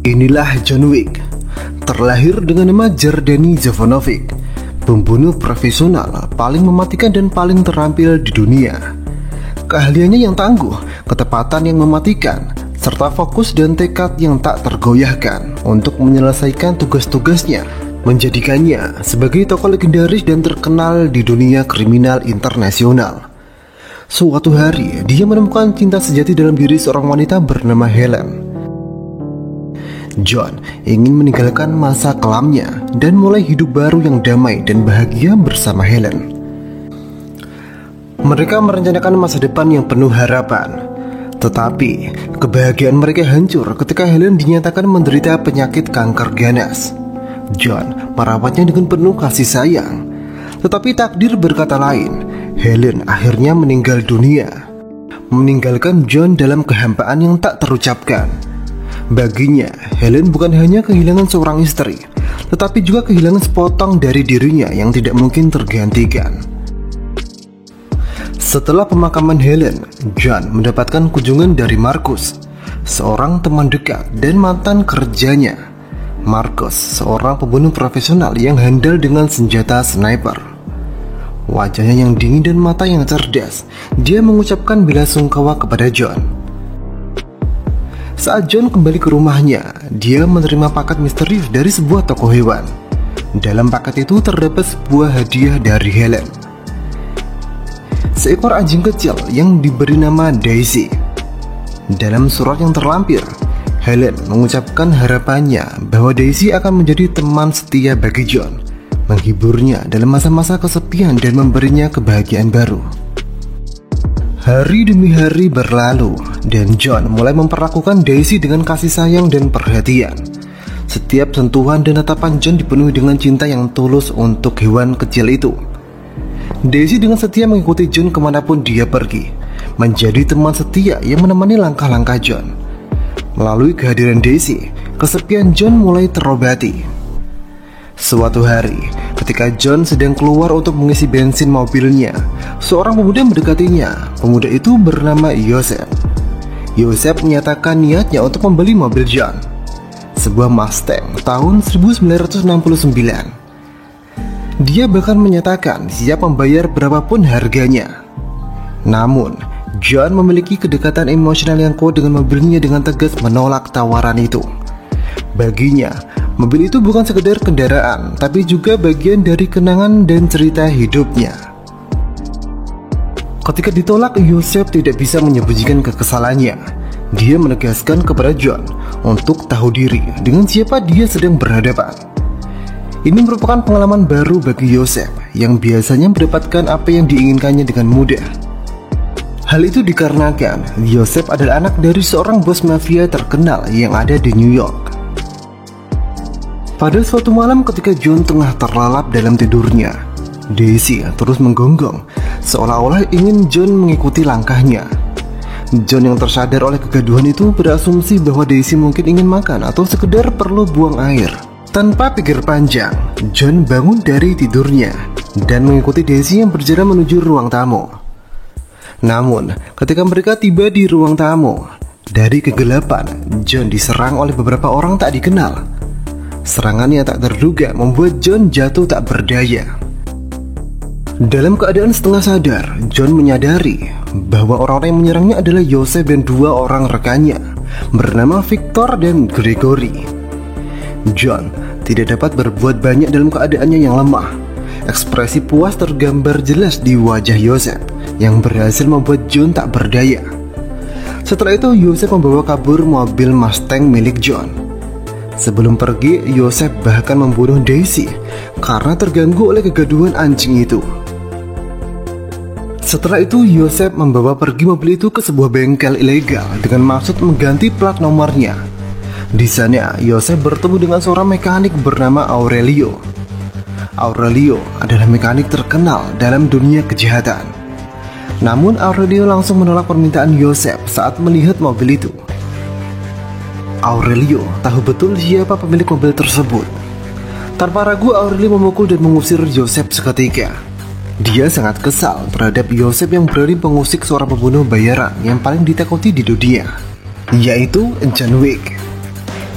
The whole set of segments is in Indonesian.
Inilah John Wick, terlahir dengan nama Jardani Jovanovic, pembunuh profesional paling mematikan dan paling terampil di dunia. Keahliannya yang tangguh, ketepatan yang mematikan, serta fokus dan tekad yang tak tergoyahkan untuk menyelesaikan tugas-tugasnya menjadikannya sebagai tokoh legendaris dan terkenal di dunia kriminal internasional. Suatu hari, dia menemukan cinta sejati dalam diri seorang wanita bernama Helen. John ingin meninggalkan masa kelamnya dan mulai hidup baru yang damai dan bahagia bersama Helen. Mereka merencanakan masa depan yang penuh harapan. Tetapi, kebahagiaan mereka hancur ketika Helen dinyatakan menderita penyakit kanker ganas. John merawatnya dengan penuh kasih sayang. Tetapi takdir berkata lain. Helen akhirnya meninggal dunia, meninggalkan John dalam kehampaan yang tak terucapkan. Baginya, Helen bukan hanya kehilangan seorang istri, tetapi juga kehilangan sepotong dari dirinya yang tidak mungkin tergantikan. Setelah pemakaman Helen, John mendapatkan kunjungan dari Marcus, seorang teman dekat dan mantan kerjanya. Marcus, seorang pembunuh profesional yang handal dengan senjata sniper. Wajahnya yang dingin dan mata yang cerdas, dia mengucapkan bela sungkawa kepada John. Saat John kembali ke rumahnya, dia menerima paket misterius dari sebuah toko hewan. Dalam paket itu terdapat sebuah hadiah dari Helen, seekor anjing kecil yang diberi nama Daisy. Dalam surat yang terlampir, Helen mengucapkan harapannya bahwa Daisy akan menjadi teman setia bagi John, menghiburnya dalam masa-masa kesepian dan memberinya kebahagiaan baru. Hari demi hari berlalu, dan John mulai memperlakukan Daisy dengan kasih sayang dan perhatian. Setiap sentuhan dan tatapan John dipenuhi dengan cinta yang tulus untuk hewan kecil itu. Daisy dengan setia mengikuti John kemanapun dia pergi, menjadi teman setia yang menemani langkah-langkah John. Melalui kehadiran Daisy, kesepian John mulai terobati. Suatu hari, ketika John sedang keluar untuk mengisi bensin mobilnya, seorang pemuda mendekatinya. Pemuda itu bernama Joseph. Joseph menyatakan niatnya untuk membeli mobil John, sebuah Mustang tahun 1969. Dia bahkan menyatakan siap membayar berapapun harganya. Namun, John memiliki kedekatan emosional yang kuat dengan mobilnya dengan tegas menolak tawaran itu. Baginya, mobil itu bukan sekedar kendaraan, tapi juga bagian dari kenangan dan cerita hidupnya. Ketika ditolak, Joseph tidak bisa menyembunyikan kekesalannya. Dia menegaskan kepada John untuk tahu diri dengan siapa dia sedang berhadapan. Ini merupakan pengalaman baru bagi Joseph yang biasanya mendapatkan apa yang diinginkannya dengan mudah. Hal itu dikarenakan Joseph adalah anak dari seorang bos mafia terkenal yang ada di New York. Pada suatu malam ketika John tengah terlelap dalam tidurnya, Daisy terus menggonggong, seolah-olah ingin John mengikuti langkahnya. John yang tersadar oleh kegaduhan itu berasumsi bahwa Daisy mungkin ingin makan atau sekedar perlu buang air. Tanpa pikir panjang, John bangun dari tidurnya dan mengikuti Daisy yang berjalan menuju ruang tamu. Namun, ketika mereka tiba di ruang tamu, dari kegelapan, John diserang oleh beberapa orang tak dikenal. Serangan yang tak terduga membuat John jatuh tak berdaya. Dalam keadaan setengah sadar, John menyadari bahwa orang-orang yang menyerangnya adalah Joseph dan dua orang rekannya bernama Victor dan Gregory. John tidak dapat berbuat banyak dalam keadaannya yang lemah. Ekspresi puas tergambar jelas di wajah Joseph yang berhasil membuat John tak berdaya. Setelah itu, Joseph membawa kabur mobil Mustang milik John. Sebelum pergi, Joseph bahkan membunuh Daisy karena terganggu oleh kegaduhan anjing itu. Setelah itu, Joseph membawa pergi mobil itu ke sebuah bengkel ilegal dengan maksud mengganti plat nomornya. Di sana, Joseph bertemu dengan seorang mekanik bernama Aurelio. Aurelio adalah mekanik terkenal dalam dunia kejahatan. Namun, Aurelio langsung menolak permintaan Joseph saat melihat mobil itu. Aurelio tahu betul siapa pemilik mobil tersebut. Tanpa ragu, Aurelio memukul dan mengusir Joseph seketika. Dia sangat kesal terhadap Joseph yang berani mengusik seorang pembunuh bayaran yang paling ditakuti di dunia, yaitu John Wick.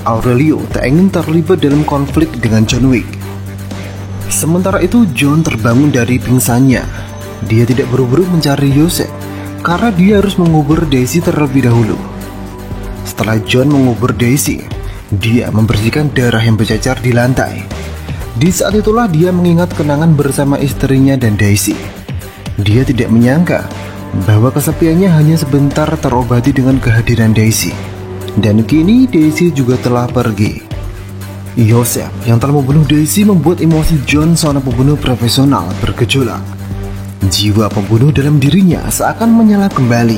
Aurelio tak ingin terlibat dalam konflik dengan John Wick. Sementara itu John terbangun dari pingsannya. Dia tidak buru-buru mencari Joseph karena dia harus mengubur Daisy terlebih dahulu. Setelah John mengubur Daisy, dia membersihkan darah yang bercacar di lantai. Di saat itulah dia mengingat kenangan bersama istrinya dan Daisy. Dia tidak menyangka bahwa kesepiannya hanya sebentar terobati dengan kehadiran Daisy. Dan kini Daisy juga telah pergi. Joseph yang telah membunuh Daisy membuat emosi John, seorang pembunuh profesional, bergejolak. Jiwa pembunuh dalam dirinya seakan menyala kembali.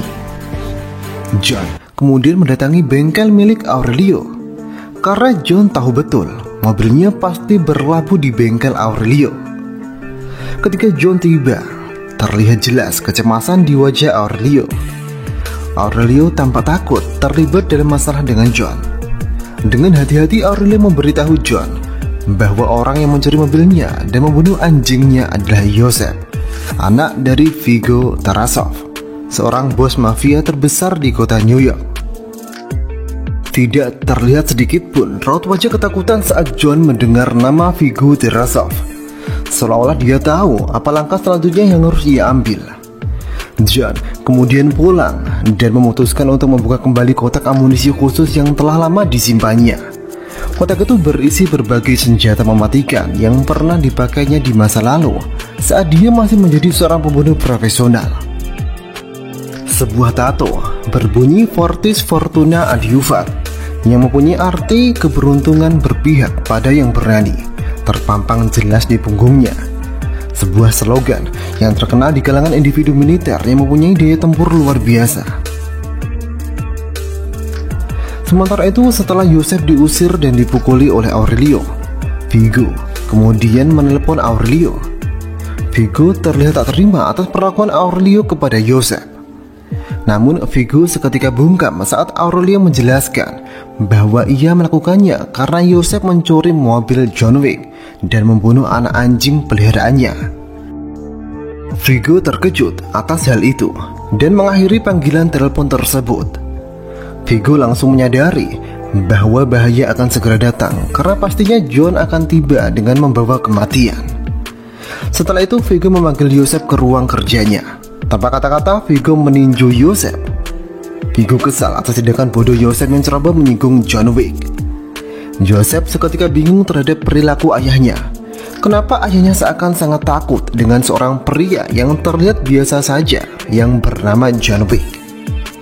John kemudian mendatangi bengkel milik Aurelio. Karena John tahu betul mobilnya pasti berlabuh di bengkel Aurelio. Ketika John tiba, terlihat jelas kecemasan di wajah Aurelio. Aurelio tampak takut terlibat dalam masalah dengan John. Dengan hati-hati Aurelio memberitahu John bahwa orang yang mencuri mobilnya dan membunuh anjingnya adalah Joseph, anak dari Viggo Tarasov, seorang bos mafia terbesar di kota New York. Tidak terlihat sedikit pun raut wajah ketakutan saat John mendengar nama Viggo Tarasov, seolah-olah dia tahu apa langkah selanjutnya yang harus ia ambil. John kemudian pulang dan memutuskan untuk membuka kembali kotak amunisi khusus yang telah lama disimpannya. Kotak itu berisi berbagai senjata mematikan yang pernah dipakainya di masa lalu saat dia masih menjadi seorang pembunuh profesional. Sebuah tato berbunyi Fortis Fortuna Adiuvat yang mempunyai arti keberuntungan berpihak pada yang berani terpampang jelas di punggungnya. Sebuah slogan yang terkenal di kalangan individu militer yang mempunyai daya tempur luar biasa. Sementara itu, setelah Joseph diusir dan dipukuli oleh Aurelio, Viggo kemudian menelepon Aurelio. Viggo terlihat tak terima atas perlakuan Aurelio kepada Joseph. Namun Viggo seketika bungkam saat Aurelio menjelaskan bahwa ia melakukannya karena Joseph mencuri mobil John Wick dan membunuh anak anjing peliharaannya. Viggo terkejut atas hal itu dan mengakhiri panggilan telepon tersebut. Viggo langsung menyadari bahwa bahaya akan segera datang karena pastinya John akan tiba dengan membawa kematian. Setelah itu Viggo memanggil Joseph ke ruang kerjanya. Tanpa kata-kata Viggo meninju Joseph. Viggo kesal atas tindakan bodoh Joseph yang coba menyinggung John Wick. Joseph seketika bingung terhadap perilaku ayahnya. Kenapa ayahnya seakan sangat takut dengan seorang pria yang terlihat biasa saja yang bernama John Wick.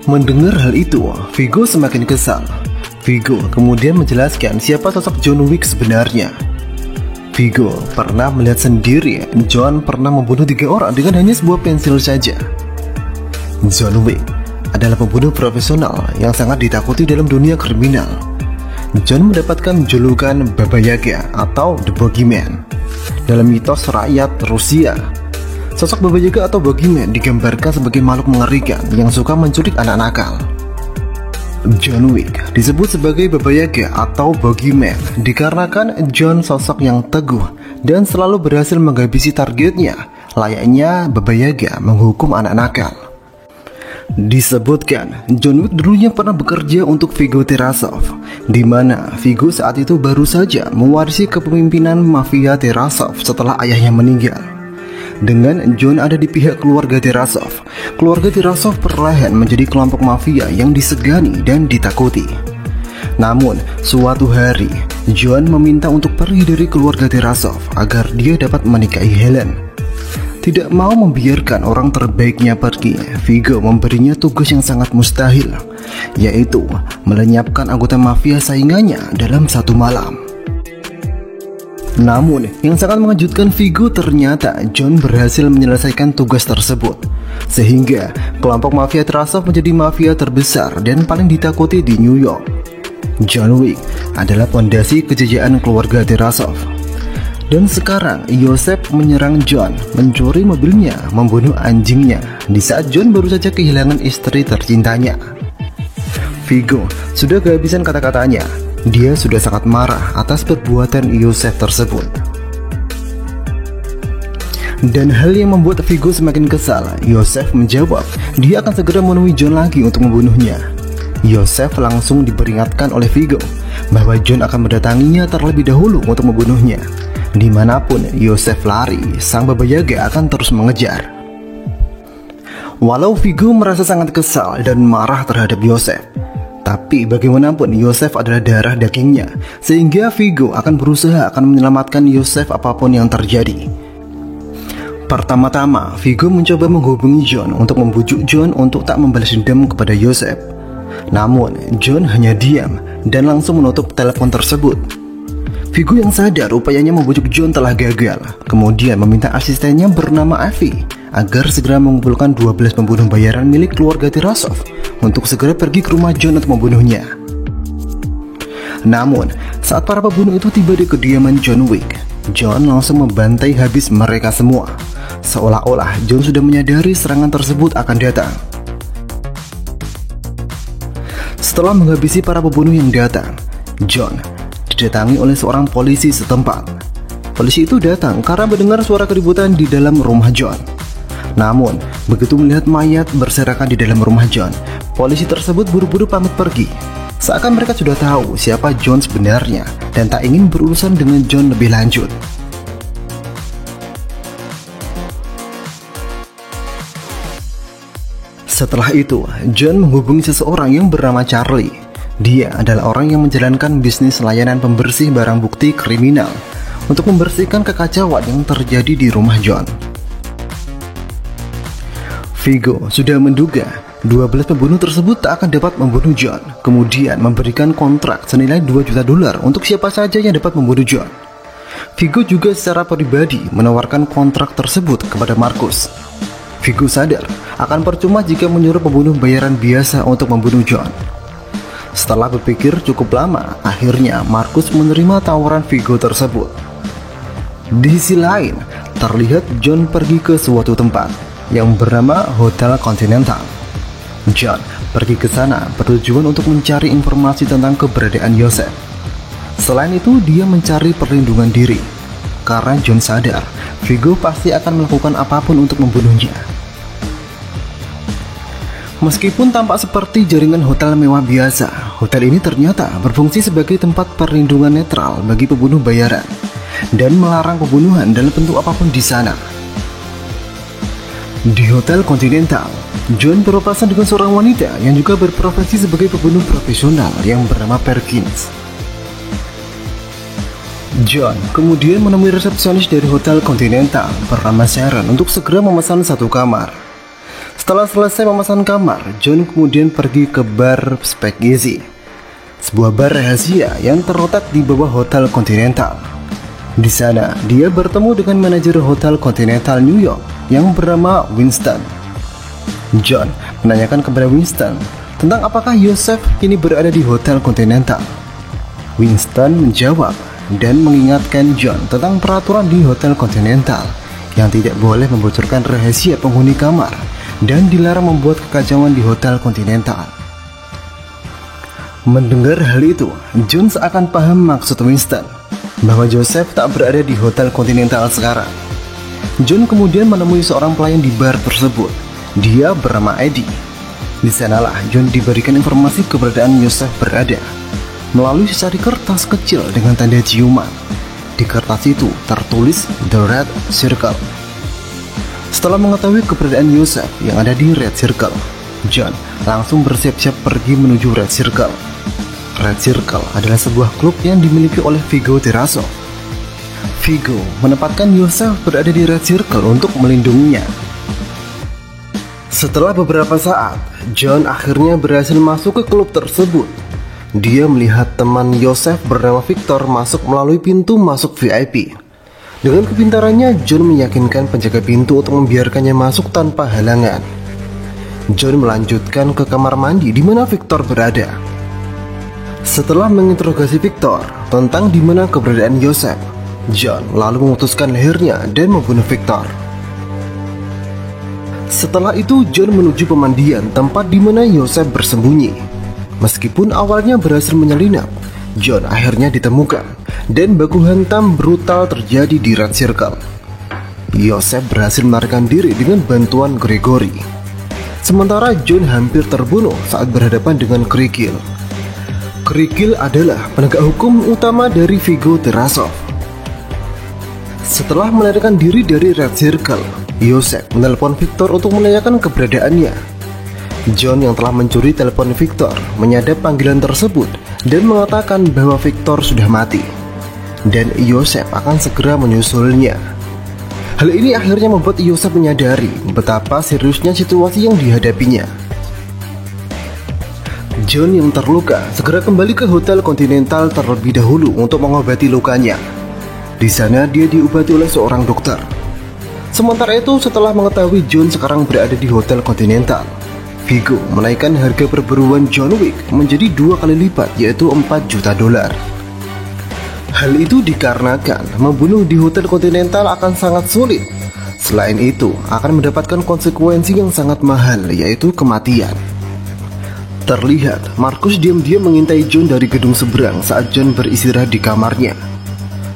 Mendengar hal itu, Viggo semakin kesal. Viggo kemudian menjelaskan siapa sosok John Wick sebenarnya. Viggo pernah melihat sendiri John pernah membunuh 3 orang dengan hanya sebuah pensil saja. John Wick adalah pembunuh profesional yang sangat ditakuti dalam dunia kriminal. John mendapatkan julukan Baba Yaga atau The Boogeyman dalam mitos rakyat Rusia. Sosok Baba Yaga atau Boogeyman digambarkan sebagai makhluk mengerikan yang suka menculik anak nakal. John Wick disebut sebagai Baba Yaga atau Boogeyman dikarenakan John sosok yang teguh dan selalu berhasil menghabisi targetnya, layaknya Baba Yaga menghukum anak nakal. Disebutkan John Wick dulunya pernah bekerja untuk Viggo Tarasov, di mana Viggo saat itu baru saja mewarisi kepemimpinan mafia Tarasov setelah ayahnya meninggal. Dengan John ada di pihak keluarga Tarasov, keluarga Tarasov perlahan menjadi kelompok mafia yang disegani dan ditakuti. Namun, suatu hari, John meminta untuk pergi dari keluarga Tarasov agar dia dapat menikahi Helen. Tidak mau membiarkan orang terbaiknya pergi, Viggo memberinya tugas yang sangat mustahil, yaitu melenyapkan anggota mafia saingannya dalam satu malam. Namun, yang sangat mengejutkan Viggo ternyata John berhasil menyelesaikan tugas tersebut, sehingga kelompok mafia Tarasov menjadi mafia terbesar dan paling ditakuti di New York. John Wick adalah fondasi kejayaan keluarga Tarasov. Dan sekarang Joseph menyerang John, mencuri mobilnya, membunuh anjingnya di saat John baru saja kehilangan istri tercintanya. Viggo sudah kehabisan kata-katanya. Dia sudah sangat marah atas perbuatan Joseph tersebut. Dan hal yang membuat Viggo semakin kesal, Joseph menjawab dia akan segera menemui John lagi untuk membunuhnya. Joseph langsung diperingatkan oleh Viggo bahwa John akan mendatanginya terlebih dahulu untuk membunuhnya. Dimanapun Yosef lari, sang Baba Yaga akan terus mengejar. Walau Viggo merasa sangat kesal dan marah terhadap Yosef, tapi bagaimanapun Yosef adalah darah dagingnya, sehingga Viggo akan berusaha menyelamatkan Yosef apapun yang terjadi. Pertama-tama, Viggo mencoba menghubungi John untuk membujuk John untuk tak membalas dendam kepada Yosef. Namun, John hanya diam dan langsung menutup telepon tersebut. Viggo yang sadar upayanya membujuk John telah gagal, kemudian meminta asistennya bernama Avi agar segera mengumpulkan 12 pembunuh bayaran milik keluarga Tarasov untuk segera pergi ke rumah John untuk membunuhnya. Namun, saat para pembunuh itu tiba di kediaman John Wick, John langsung membantai habis mereka semua. Seolah-olah John sudah menyadari serangan tersebut akan datang. Setelah menghabisi para pembunuh yang datang, John didatangi oleh seorang polisi setempat. Polisi itu datang karena mendengar suara keributan di dalam rumah John. Namun, begitu melihat mayat berserakan di dalam rumah John, polisi tersebut buru-buru pamit pergi. Seakan mereka sudah tahu siapa John sebenarnya dan tak ingin berurusan dengan John lebih lanjut. Setelah itu, John menghubungi seseorang yang bernama Charlie. Dia adalah orang yang menjalankan bisnis layanan pembersih barang bukti kriminal untuk membersihkan kekacauan yang terjadi di rumah John. Viggo sudah menduga 12 pembunuh tersebut tak akan dapat membunuh John, kemudian memberikan kontrak senilai $2 juta untuk siapa saja yang dapat membunuh John. Viggo juga secara pribadi menawarkan kontrak tersebut kepada Marcus. Viggo sadar akan percuma jika menyuruh pembunuh bayaran biasa untuk membunuh John. Setelah berpikir cukup lama, akhirnya Marcus menerima tawaran Viggo tersebut. Di sisi lain, terlihat John pergi ke suatu tempat yang bernama Hotel Continental. John pergi ke sana bertujuan untuk mencari informasi tentang keberadaan Yosef. Selain itu, dia mencari perlindungan diri karena John sadar Viggo pasti akan melakukan apapun untuk membunuhnya. Meskipun tampak seperti jaringan hotel mewah biasa, hotel ini ternyata berfungsi sebagai tempat perlindungan netral bagi pembunuh bayaran dan melarang pembunuhan dalam bentuk apapun di sana. Di Hotel Continental, John berpapasan dengan seorang wanita yang juga berprofesi sebagai pembunuh profesional yang bernama Perkins. John kemudian menemui resepsionis dari Hotel Continental bernama Sharon untuk segera memesan satu kamar. Setelah selesai memesan kamar, John kemudian pergi ke bar Speakeasy, sebuah bar rahasia yang terletak di bawah Hotel Continental. Di sana, dia bertemu dengan manajer Hotel Continental New York yang bernama Winston. John menanyakan kepada Winston tentang apakah Yosef kini berada di Hotel Continental. Winston menjawab dan mengingatkan John tentang peraturan di Hotel Continental yang tidak boleh membocorkan rahasia penghuni kamar dan dilarang membuat kekacauan di Hotel Continental. Mendengar hal itu, John seakan paham maksud Winston bahwa Joseph tak berada di Hotel Continental sekarang. John kemudian menemui seorang pelayan di bar tersebut. Dia bernama Eddie. Di sanalah John diberikan informasi keberadaan Yosef berada melalui secari kertas kecil dengan tanda ciuman. Di kertas itu tertulis The Red Circle. Setelah mengetahui keberadaan Yosef yang ada di Red Circle, John langsung bersiap-siap pergi menuju Red Circle. Red Circle adalah sebuah klub yang dimiliki oleh Viggo Tarasov. Viggo menempatkan Yosef berada di Red Circle untuk melindunginya. Setelah beberapa saat, John akhirnya berhasil masuk ke klub tersebut. Dia melihat teman Yosef bernama Victor masuk melalui pintu masuk VIP. Dengan kepintarannya, John meyakinkan penjaga pintu untuk membiarkannya masuk tanpa halangan. John melanjutkan ke kamar mandi di mana Victor berada. Setelah menginterogasi Victor tentang di mana keberadaan Yosef, John lalu memutuskan lehernya dan membunuh Victor. Setelah itu, John menuju pemandian tempat di mana Yosef bersembunyi. Meskipun awalnya berhasil menyelinap, John akhirnya ditemukan dan baku hantam brutal terjadi di Red Circle. Yosef berhasil melarikan diri dengan bantuan Gregory. Sementara John hampir terbunuh saat berhadapan dengan Kerikil. Kerikil adalah penegak hukum utama dari Viggo Tarasov. Setelah melarikan diri dari Red Circle, Yosef menelpon Victor untuk menanyakan keberadaannya. John yang telah mencuri telepon Victor menyadap panggilan tersebut dan mengatakan bahwa Victor sudah mati dan Yosef akan segera menyusulnya. Hal ini akhirnya membuat Yosef menyadari betapa seriusnya situasi yang dihadapinya. John yang terluka segera kembali ke Hotel Continental terlebih dahulu untuk mengobati lukanya. Di sana dia diobati oleh seorang dokter. Sementara itu, setelah mengetahui John sekarang berada di Hotel Continental, Viggo menaikkan harga perburuan John Wick menjadi 2 kali lipat, yaitu $4 juta. Hal itu dikarenakan membunuh di Hotel Continental akan sangat sulit. Selain itu, akan mendapatkan konsekuensi yang sangat mahal, yaitu kematian. Terlihat, Marcus diam-diam mengintai John dari gedung seberang saat John beristirahat di kamarnya.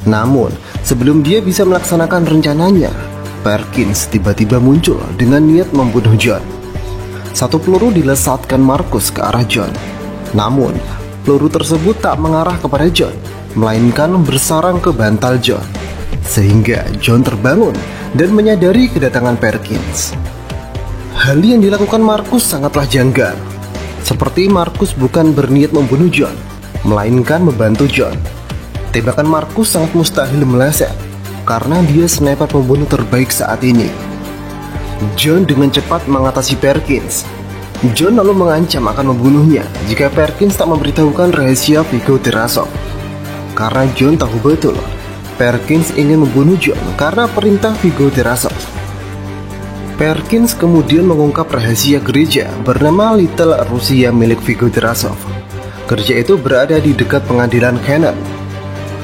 Namun, sebelum dia bisa melaksanakan rencananya, Perkins tiba-tiba muncul dengan niat membunuh John. Satu peluru dilesatkan Marcus ke arah John. Namun, peluru tersebut tak mengarah kepada John, melainkan bersarang ke bantal John. Sehingga John terbangun dan menyadari kedatangan Perkins. Hal yang dilakukan Marcus sangatlah janggal. Seperti Marcus bukan berniat membunuh John, melainkan membantu John. Tembakan Marcus sangat mustahil meleset, karena dia sniper pembunuh terbaik saat ini. John dengan cepat mengatasi Perkins. John lalu mengancam akan membunuhnya jika Perkins tak memberitahukan rahasia Viggo Tarasov. Karena John tahu betul, Perkins ingin membunuh John karena perintah Viggo Tarasov. Perkins kemudian mengungkap rahasia gereja bernama Little Russia milik Viggo Tarasov. Gereja itu berada di dekat pengadilan Cannon.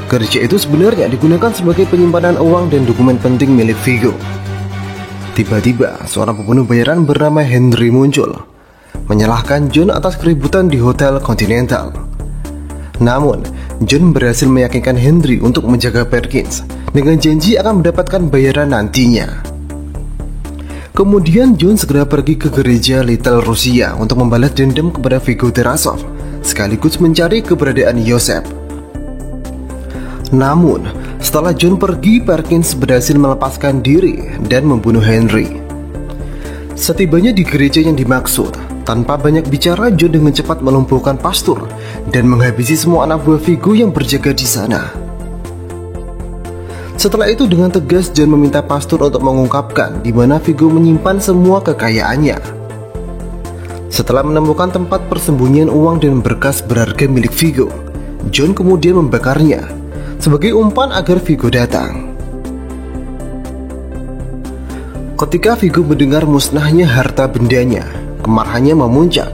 Gereja itu sebenarnya digunakan sebagai penyimpanan uang dan dokumen penting milik Viggo. Tiba-tiba, seorang pembunuh bayaran bernama Henry muncul, menyalahkan John atas keributan di Hotel Continental. Namun, John berhasil meyakinkan Henry untuk menjaga Perkins dengan janji akan mendapatkan bayaran nantinya. Kemudian John segera pergi ke gereja Little Russia untuk membalas dendam kepada Viggo Tarasov, sekaligus mencari keberadaan Yosef. Namun, setelah John pergi, Perkins berhasil melepaskan diri dan membunuh Henry. Setibanya di gereja yang dimaksud, tanpa banyak bicara, John dengan cepat melumpuhkan pastor dan menghabisi semua anak buah Viggo yang berjaga di sana. Setelah itu dengan tegas John meminta pastor untuk mengungkapkan di mana Viggo menyimpan semua kekayaannya. Setelah menemukan tempat persembunyian uang dan berkas berharga milik Viggo, John kemudian membakarnya sebagai umpan agar Viggo datang. Ketika Viggo mendengar musnahnya harta bendanya, kemarahannya memuncak.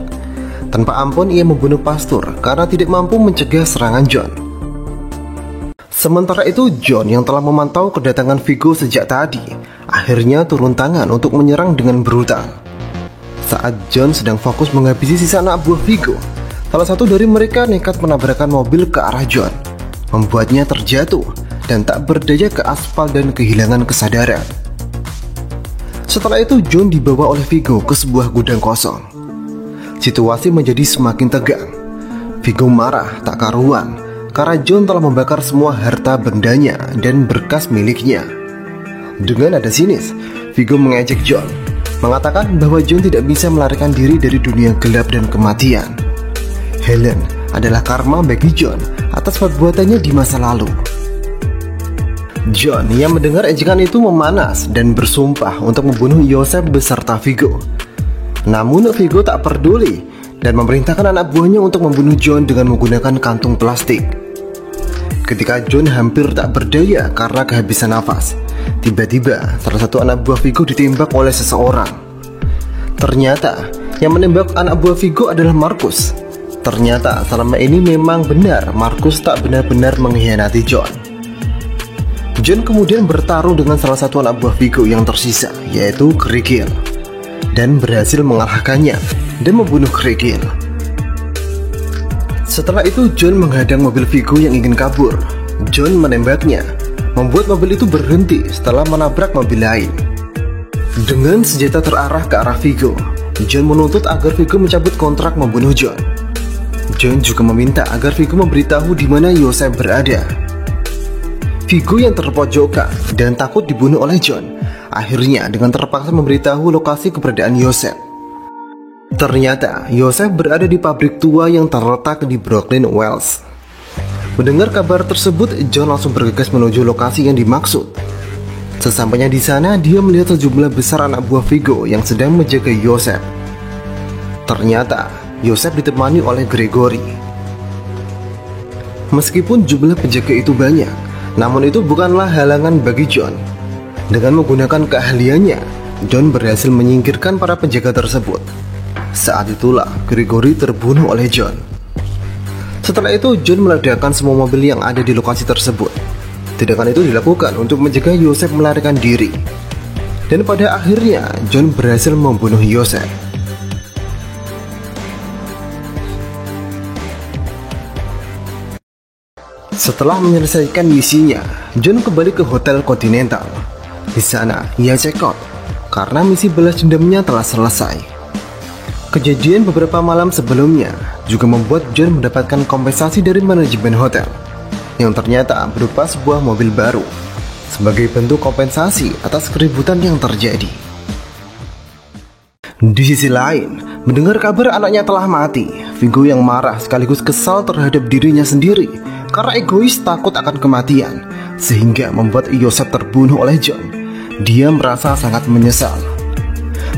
Tanpa ampun ia membunuh pastor karena tidak mampu mencegah serangan John. Sementara itu John yang telah memantau kedatangan Viggo sejak tadi akhirnya turun tangan untuk menyerang dengan brutal. Saat John sedang fokus menghabisi sisa anak buah Viggo, salah satu dari mereka nekat menabrakkan mobil ke arah John, membuatnya terjatuh dan tak berdaya ke aspal dan kehilangan kesadaran. Setelah itu John dibawa oleh Viggo ke sebuah gudang kosong. Situasi menjadi semakin tegang. Viggo marah tak karuan karena John telah membakar semua harta bendanya dan berkas miliknya. Dengan nada sinis, Viggo mengejek John, mengatakan bahwa John tidak bisa melarikan diri dari dunia gelap dan kematian. Helen adalah karma bagi John atas perbuatannya di masa lalu. John yang mendengar ejekan itu memanas dan bersumpah untuk membunuh Yosef beserta Viggo. Namun Viggo tak peduli dan memerintahkan anak buahnya untuk membunuh John dengan menggunakan kantung plastik. Ketika John hampir tak berdaya karena kehabisan nafas, tiba-tiba salah satu anak buah Viggo ditembak oleh seseorang. Ternyata yang menembak anak buah Viggo adalah Marcus. Ternyata selama ini memang benar Marcus tak benar-benar mengkhianati John. John kemudian bertarung dengan salah satu anak buah Viggo yang tersisa, yaitu Kerikil, dan berhasil mengalahkannya dan membunuh Kerikil. Setelah itu John menghadang mobil Viggo yang ingin kabur. John menembaknya, membuat mobil itu berhenti setelah menabrak mobil lain. Dengan senjata terarah ke arah Viggo, John menuntut agar Viggo mencabut kontrak membunuh John. John juga meminta agar Vigo memberitahu di mana Yosef berada. Vigo yang terpojokkan dan takut dibunuh oleh John, akhirnya dengan terpaksa memberitahu lokasi keberadaan Yosef. Ternyata Yosef berada di pabrik tua yang terletak di Brooklyn, Wales. Mendengar kabar tersebut, John langsung bergegas menuju lokasi yang dimaksud. Sesampainya di sana, dia melihat sejumlah besar anak buah Vigo yang sedang menjaga Yosef. Ternyata Yosef ditemani oleh Gregory. Meskipun jumlah penjaga itu banyak, namun itu bukanlah halangan bagi John. Dengan menggunakan keahliannya, John berhasil menyingkirkan para penjaga tersebut. Saat itulah Gregory terbunuh oleh John. Setelah itu, John meledakkan semua mobil yang ada di lokasi tersebut. Tindakan itu dilakukan untuk mencegah Yosef melarikan diri. Dan pada akhirnya, John berhasil membunuh Yosef. Setelah menyelesaikan misinya, John kembali ke Hotel Continental. Di sana, ia check out karena misi balas dendamnya telah selesai. Kejadian beberapa malam sebelumnya juga membuat John mendapatkan kompensasi dari manajemen hotel, yang ternyata berupa sebuah mobil baru, sebagai bentuk kompensasi atas keributan yang terjadi. Di sisi lain, mendengar kabar anaknya telah mati, Vigo yang marah sekaligus kesal terhadap dirinya sendiri karena egois takut akan kematian, sehingga membuat Yosef terbunuh oleh John. Dia merasa sangat menyesal.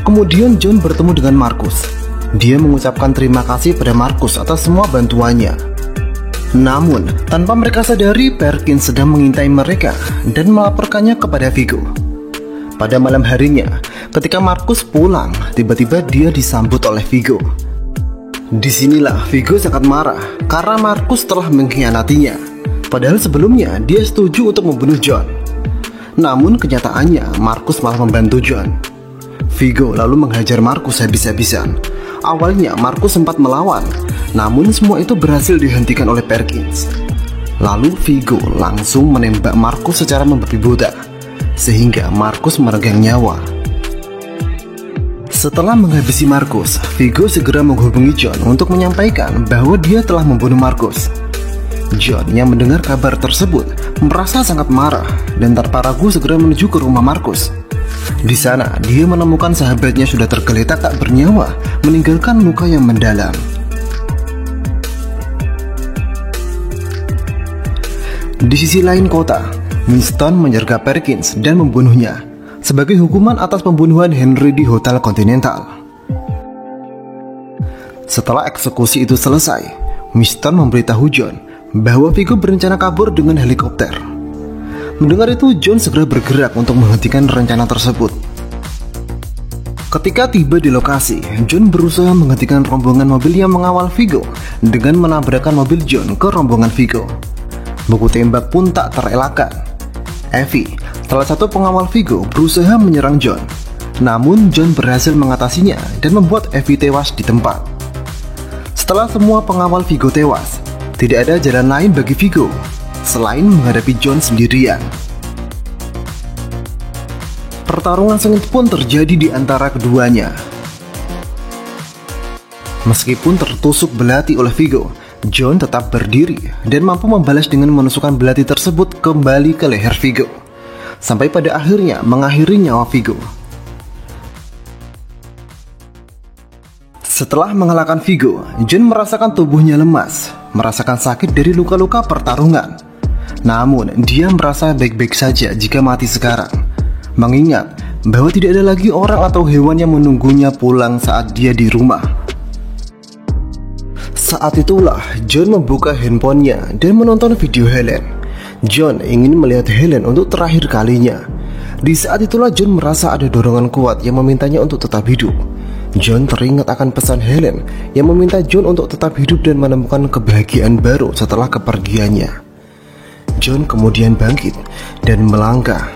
Kemudian John bertemu dengan Markus. Dia mengucapkan terima kasih pada Markus atas semua bantuannya. Namun, tanpa mereka sadari, Perkins sedang mengintai mereka dan melaporkannya kepada Vigo. Pada malam harinya, ketika Markus pulang, tiba-tiba dia disambut oleh Vigo. Disinilah Vigo sangat marah karena Markus telah mengkhianatinya. Padahal sebelumnya dia setuju untuk membunuh John. Namun kenyataannya Markus malah membantu John. Vigo lalu menghajar Markus habis-habisan. Awalnya Markus sempat melawan, namun semua itu berhasil dihentikan oleh Perkins. Lalu Vigo langsung menembak Markus secara membabi buta, sehingga Markus meregang nyawa. Setelah menghabisi Markus, Vigo segera menghubungi John untuk menyampaikan bahwa dia telah membunuh Markus. John yang mendengar kabar tersebut merasa sangat marah dan tanpa ragu segera menuju ke rumah Markus. Di sana, dia menemukan sahabatnya sudah tergeletak tak bernyawa, meninggalkan luka yang mendalam. Di sisi lain kota, Winston menyergap Perkins dan membunuhnya sebagai hukuman atas pembunuhan Henry di Hotel Continental. Setelah eksekusi itu selesai, Winston memberitahu John bahwa Vigo berencana kabur dengan helikopter. Mendengar itu, John segera bergerak untuk menghentikan rencana tersebut. Ketika tiba di lokasi, John berusaha menghentikan rombongan mobil yang mengawal Vigo dengan menabrakkan mobil John ke rombongan Vigo. Baku tembak pun tak terelakkan. Evie, salah satu pengawal Vigo, berusaha menyerang John. Namun John berhasil mengatasinya dan membuat Evie tewas di tempat. Setelah semua pengawal Vigo tewas, tidak ada jalan lain bagi Vigo selain menghadapi John sendirian. Pertarungan sengit pun terjadi di antara keduanya. Meskipun tertusuk belati oleh Vigo, John tetap berdiri dan mampu membalas dengan menusukkan belati tersebut kembali ke leher Vigo, sampai pada akhirnya mengakhiri nyawa Vigo. Setelah mengalahkan Vigo, John merasakan tubuhnya lemas, merasakan sakit dari luka-luka pertarungan. Namun, dia merasa baik-baik saja jika mati sekarang, mengingat bahwa tidak ada lagi orang atau hewan yang menunggunya pulang saat dia di rumah. Saat itulah John membuka handphonenya dan menonton video Helen. John ingin melihat Helen untuk terakhir kalinya. Di saat itulah John merasa ada dorongan kuat yang memintanya untuk tetap hidup. John teringat akan pesan Helen yang meminta John untuk tetap hidup dan menemukan kebahagiaan baru setelah kepergiannya. John kemudian bangkit dan melangkah.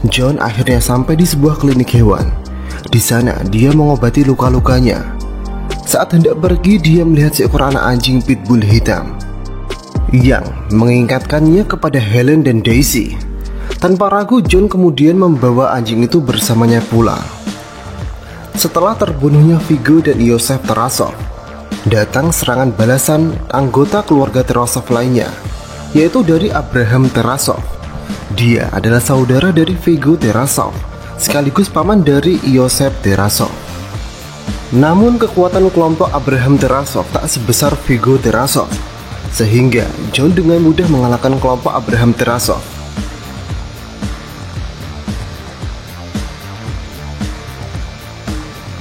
John akhirnya sampai di sebuah klinik hewan. Di sana dia mengobati luka-lukanya. Saat hendak pergi, dia melihat seekor anak anjing pitbull hitam yang mengingatkannya kepada Helen dan Daisy. Tanpa ragu, John kemudian membawa anjing itu bersamanya pulang. Setelah terbunuhnya Vigo dan Yosef Tarasov, datang serangan balasan anggota keluarga Tarasov lainnya, yaitu dari Abraham Tarasov. Dia adalah saudara dari Viggo Tarasov, sekaligus paman dari Iosef Tarasov. Namun kekuatan kelompok Abraham Tarasov tak sebesar Viggo Tarasov, sehingga John dengan mudah mengalahkan kelompok Abraham Tarasov.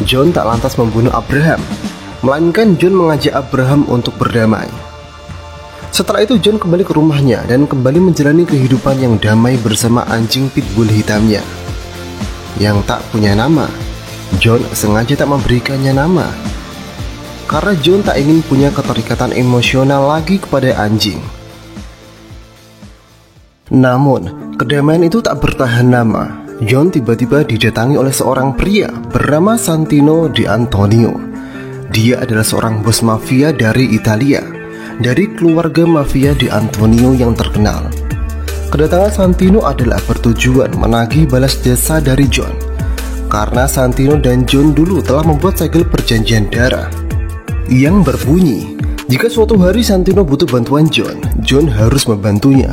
John tak lantas membunuh Abraham, melainkan John mengajak Abraham untuk berdamai. Setelah itu John kembali ke rumahnya dan kembali menjalani kehidupan yang damai bersama anjing pitbull hitamnya yang tak punya nama. John sengaja tak memberikannya nama karena John tak ingin punya keterikatan emosional lagi kepada anjing. Namun kedamaian itu tak bertahan lama. John tiba-tiba didatangi oleh seorang pria bernama Santino Di Antonio. Dia adalah seorang bos mafia dari Italia, dari keluarga mafia Di Antonio yang terkenal. Kedatangan Santino adalah bertujuan menagih balas jasa dari John, karena Santino dan John dulu telah membuat segel perjanjian darah yang berbunyi, jika suatu hari Santino butuh bantuan John, John harus membantunya.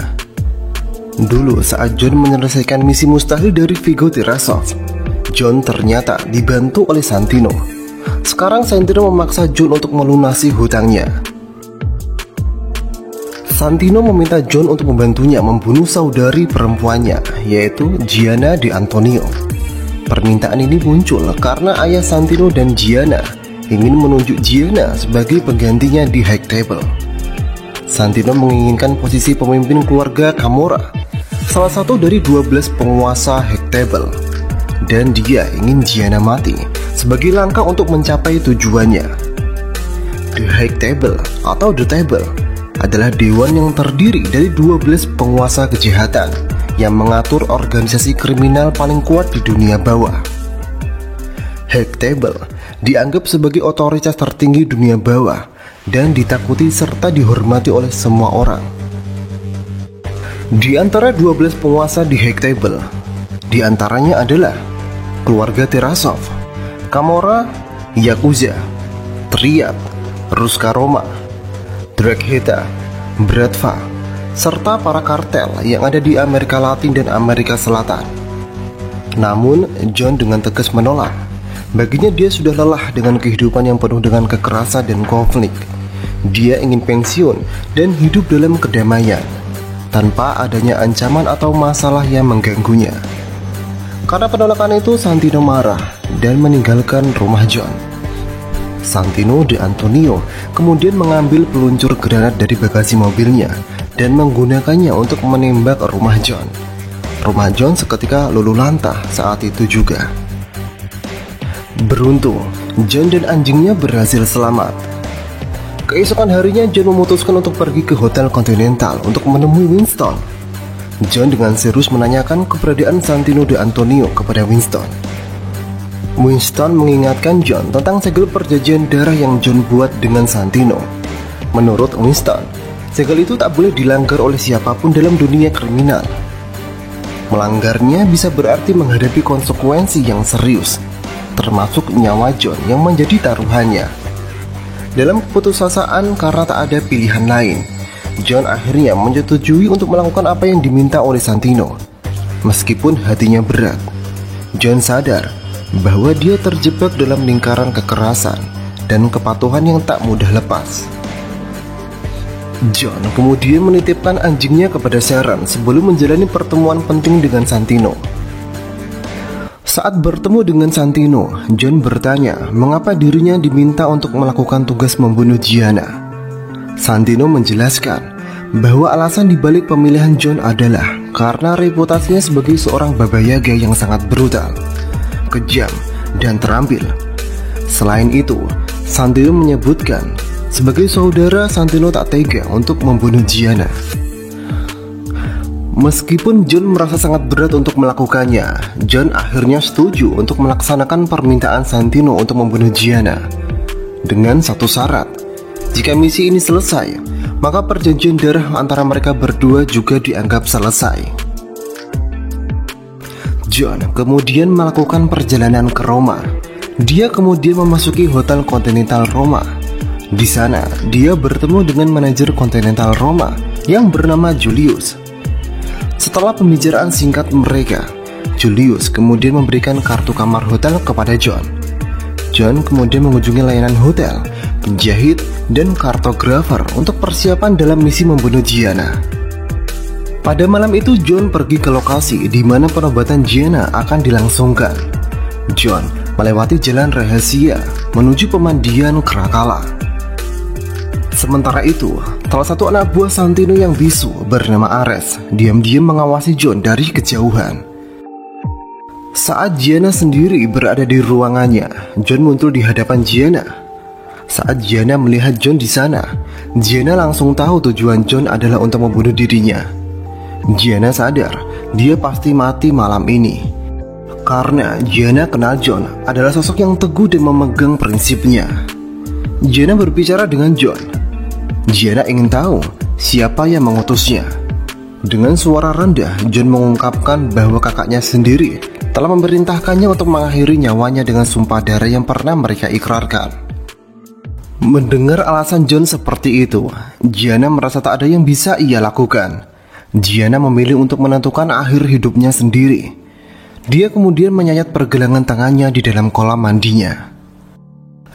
Dulu saat John menyelesaikan misi mustahil dari Viggo Tarasov, John ternyata dibantu oleh Santino. Sekarang Santino memaksa John untuk melunasi hutangnya. Santino meminta John untuk membantunya membunuh saudari perempuannya, yaitu Gianna Di Antonio. Permintaan ini muncul karena ayah Santino dan Gianna ingin menunjuk Gianna sebagai penggantinya di High Table. Santino menginginkan posisi pemimpin keluarga Camorra, salah satu dari 12 penguasa High Table, dan dia ingin Gianna mati sebagai langkah untuk mencapai tujuannya. The High Table atau The Table adalah dewan yang terdiri dari 12 penguasa kejahatan yang mengatur organisasi kriminal paling kuat di dunia bawah. High Table dianggap sebagai otoritas tertinggi dunia bawah dan ditakuti serta dihormati oleh semua orang. Di antara 12 penguasa di High Table, di antaranya adalah keluarga Tarasov, Camorra, Yakuza, Triad, Ruska Roma, Draketa, Bratva, serta para kartel yang ada di Amerika Latin dan Amerika Selatan. Namun, John dengan tegas menolak. Baginya dia sudah lelah dengan kehidupan yang penuh dengan kekerasan dan konflik. Dia ingin pensiun dan hidup dalam kedamaian, tanpa adanya ancaman atau masalah yang mengganggunya. Karena penolakan itu, Santino marah dan meninggalkan rumah John. Santino Di Antonio kemudian mengambil peluncur granat dari bagasi mobilnya dan menggunakannya untuk menembak rumah John. Rumah John seketika luluh lantah saat itu juga. Beruntung, John dan anjingnya berhasil selamat. Keesokan harinya John memutuskan untuk pergi ke Hotel Continental untuk menemui Winston. John dengan serius menanyakan keberadaan Santino Di Antonio kepada Winston. Winston mengingatkan John tentang segel perjanjian darah yang John buat dengan Santino. Menurut Winston, segel itu tak boleh dilanggar oleh siapapun dalam dunia kriminal. Melanggarnya bisa berarti menghadapi konsekuensi yang serius, termasuk nyawa John yang menjadi taruhannya. Dalam keputusasaan karena tak ada pilihan lain, John akhirnya menyetujui untuk melakukan apa yang diminta oleh Santino. Meskipun hatinya berat, John sadar bahwa dia terjebak dalam lingkaran kekerasan dan kepatuhan yang tak mudah lepas. John kemudian menitipkan anjingnya kepada Sharon sebelum menjalani pertemuan penting dengan Santino. Saat bertemu dengan Santino, John bertanya mengapa dirinya diminta untuk melakukan tugas membunuh Gianna. Santino menjelaskan bahwa alasan dibalik pemilihan John adalah karena reputasinya sebagai seorang Baba Yaga yang sangat brutal, kejam, dan terampil. Selain itu, Santino menyebutkan sebagai saudara Santino tak tega untuk membunuh Gianna. Meskipun John merasa sangat berat untuk melakukannya, John akhirnya setuju untuk melaksanakan permintaan Santino untuk membunuh Gianna dengan satu syarat. Jika misi ini selesai, maka perjanjian darah antara mereka berdua juga dianggap selesai. John kemudian melakukan perjalanan ke Roma. Dia kemudian memasuki Hotel Continental Roma. Di sana, dia bertemu dengan manajer Continental Roma yang bernama Julius. Setelah pembicaraan singkat mereka, Julius kemudian memberikan kartu kamar hotel kepada John. John kemudian mengunjungi layanan hotel, penjahit, dan kartografer untuk persiapan dalam misi membunuh Gianna. Pada malam itu, John pergi ke lokasi di mana penobatan Gianna akan dilangsungkan. John melewati jalan rahasia menuju pemandian Krakala. Sementara itu, salah satu anak buah Santino yang bisu bernama Ares diam-diam mengawasi John dari kejauhan. Saat Gianna sendiri berada di ruangannya, John muncul di hadapan Gianna. Saat Gianna melihat John di sana, Gianna langsung tahu tujuan John adalah untuk membunuh dirinya. Gianna sadar dia pasti mati malam ini, karena Gianna kenal John adalah sosok yang teguh dan memegang prinsipnya. Gianna berbicara dengan John. Gianna ingin tahu siapa yang mengutusnya. Dengan suara rendah, John mengungkapkan bahwa kakaknya sendiri telah memerintahkannya untuk mengakhiri nyawanya dengan sumpah darah yang pernah mereka ikrarkan. Mendengar alasan John seperti itu, Gianna merasa tak ada yang bisa ia lakukan. Gianna memilih untuk menentukan akhir hidupnya sendiri. Dia kemudian menyayat pergelangan tangannya di dalam kolam mandinya.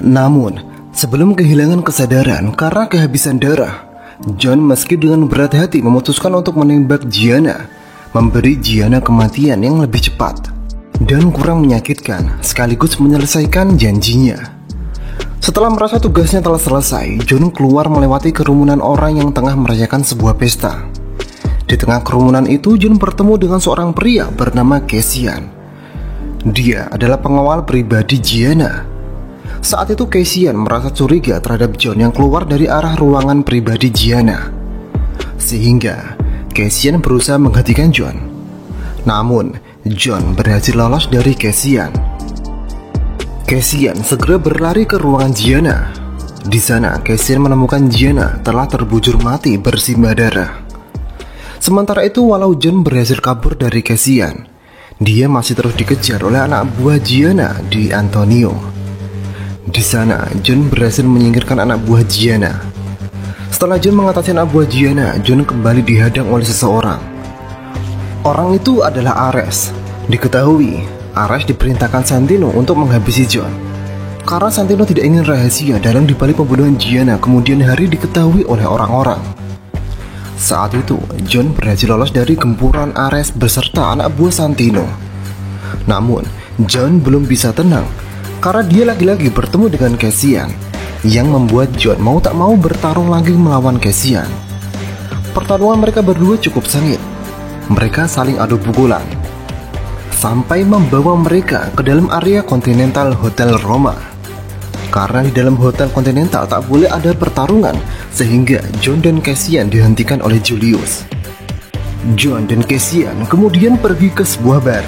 Namun, sebelum kehilangan kesadaran karena kehabisan darah, John meski dengan berat hati memutuskan untuk menembak Gianna, memberi Gianna kematian yang lebih cepat dan kurang menyakitkan sekaligus menyelesaikan janjinya. Setelah merasa tugasnya telah selesai, John keluar melewati kerumunan orang yang tengah merayakan sebuah pesta. Di tengah kerumunan itu, John bertemu dengan seorang pria bernama Cassian. Dia adalah pengawal pribadi Gianna. Saat itu Cassian merasa curiga terhadap John yang keluar dari arah ruangan pribadi Gianna, sehingga Cassian berusaha menghentikan John. Namun, John berhasil lolos dari Cassian. Cassian segera berlari ke ruangan Gianna. Di sana, Cassian menemukan Gianna telah terbujur mati bersimbah darah. Sementara itu, walau John berhasil kabur dari Cassian, dia masih terus dikejar oleh anak buah Gianna di Antonio. Di sana, John berhasil menyingkirkan anak buah Gianna. Setelah John mengatasi anak buah Gianna, John kembali dihadang oleh seseorang. Orang itu adalah Ares. Diketahui, Ares diperintahkan Santino untuk menghabisi John, karena Santino tidak ingin rahasia dalam dibalik pembunuhan Gianna kemudian hari diketahui oleh orang-orang. Saat itu, John berhasil lolos dari gempuran Ares beserta anak buah Santino. Namun, John belum bisa tenang karena dia lagi-lagi bertemu dengan Cassian, yang membuat John mau tak mau bertarung lagi melawan Cassian. Pertarungan mereka berdua cukup sengit. Mereka saling adu pukulan, sampai membawa mereka ke dalam area Continental Hotel Roma. Karena di dalam Hotel Continental tak boleh ada pertarungan, sehingga John dan Cassian dihentikan oleh Julius. John dan Cassian kemudian pergi ke sebuah bar.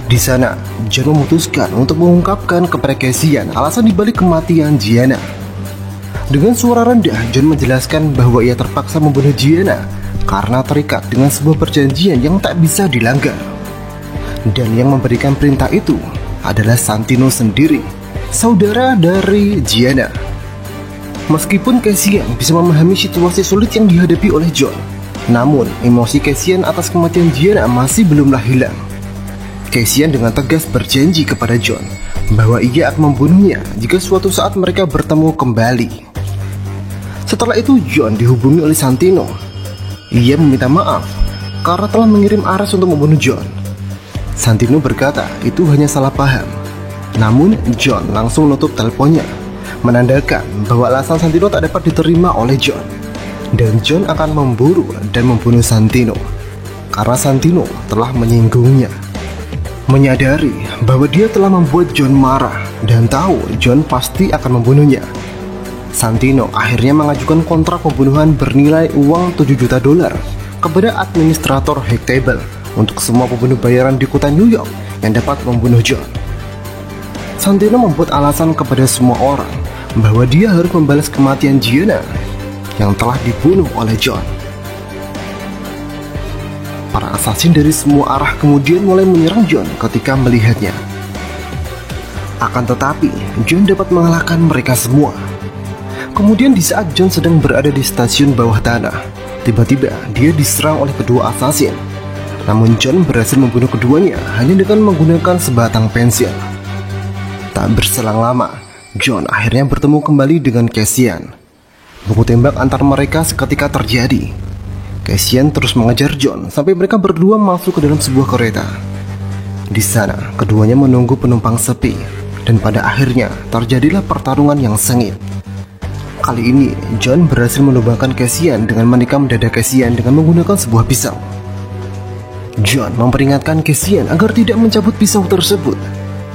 Di sana, John memutuskan untuk mengungkapkan kepada Cassian alasan dibalik kematian Gianna. Dengan suara rendah, John menjelaskan bahwa ia terpaksa membunuh Gianna karena terikat dengan sebuah perjanjian yang tak bisa dilanggar. Dan yang memberikan perintah itu adalah Santino sendiri, saudara dari Gianna. Meskipun Cassian bisa memahami situasi sulit yang dihadapi oleh John, namun emosi Cassian atas kematian Gianna masih belumlah hilang. Cassian dengan tegas berjanji kepada John bahwa ia akan membunuhnya jika suatu saat mereka bertemu kembali. Setelah itu, John dihubungi oleh Santino. Ia meminta maaf karena telah mengirim Ares untuk membunuh John. Santino berkata itu hanya salah paham. Namun, John langsung menutup teleponnya, menandakan bahwa alasan Santino tak dapat diterima oleh John, dan John akan memburu dan membunuh Santino karena Santino telah menyinggungnya. Menyadari bahwa dia telah membuat John marah dan tahu John pasti akan membunuhnya, Santino akhirnya mengajukan kontrak pembunuhan bernilai uang $7 juta kepada administrator Hacktable untuk semua pembunuh bayaran di kota New York yang dapat membunuh John. Santino membuat alasan kepada semua orang bahwa dia harus membalas kematian Gianna yang telah dibunuh oleh John. Para asasin dari semua arah kemudian mulai menyerang John ketika melihatnya. Akan tetapi, John dapat mengalahkan mereka semua. Kemudian di saat John sedang berada di stasiun bawah tanah, tiba-tiba dia diserang oleh kedua asasin. Namun John berhasil membunuh keduanya hanya dengan menggunakan sebatang pensil. Tak berselang lama, John akhirnya bertemu kembali dengan Cassian. Baku tembak antar mereka seketika terjadi. Cassian terus mengejar John sampai mereka berdua masuk ke dalam sebuah kereta. Di sana, keduanya menunggu penumpang sepi, dan pada akhirnya terjadilah pertarungan yang sengit. Kali ini, John berhasil melubangkan Cassian dengan menikam dada Cassian dengan menggunakan sebuah pisau. John memperingatkan Cassian agar tidak mencabut pisau tersebut,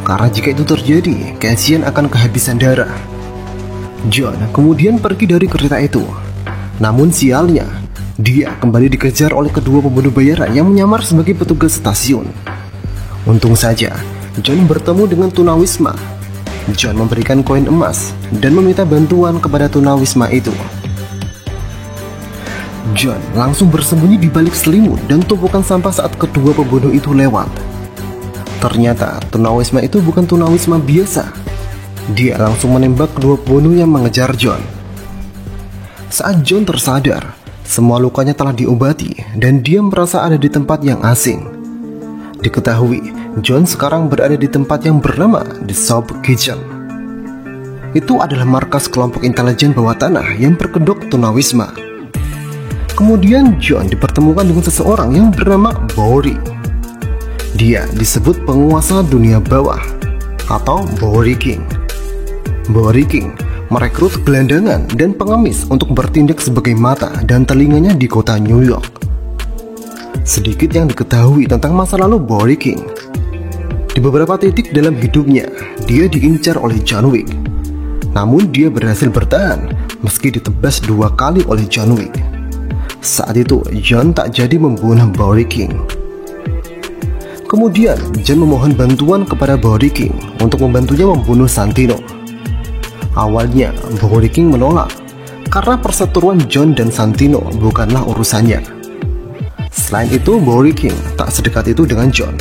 karena jika itu terjadi, Cassian akan kehabisan darah. John kemudian pergi dari kereta itu. Namun sialnya, dia kembali dikejar oleh kedua pembunuh bayaran yang menyamar sebagai petugas stasiun. Untung saja, John bertemu dengan tunawisma. John memberikan koin emas dan meminta bantuan kepada tunawisma itu. John langsung bersembunyi di balik selimut dan tumpukan sampah saat kedua pembunuh itu lewat. Ternyata tunawisma itu bukan tunawisma biasa. Dia langsung menembak kedua pembunuh yang mengejar John. Saat John tersadar, semua lukanya telah diobati dan dia merasa ada di tempat yang asing. Diketahui, John sekarang berada di tempat yang bernama The Soup Kitchen. Itu adalah markas kelompok intelijen bawah tanah yang berkedok tunawisma. Kemudian John dipertemukan dengan seseorang yang bernama Bowery. Dia disebut penguasa dunia bawah atau Bowery King. Bowery King merekrut gelandangan dan pengemis untuk bertindak sebagai mata dan telinganya di kota New York. Sedikit yang diketahui tentang masa lalu Bowery King. Di beberapa titik dalam hidupnya, dia diincar oleh John Wick. Namun dia berhasil bertahan meski ditebas 2 kali oleh John Wick. Saat itu, John tak jadi membunuh Bowery King. Kemudian, John memohon bantuan kepada Bowery King untuk membantunya membunuh Santino. Awalnya, Bowery King menolak karena perseteruan John dan Santino bukanlah urusannya. Selain itu, Bowery King tak sedekat itu dengan John.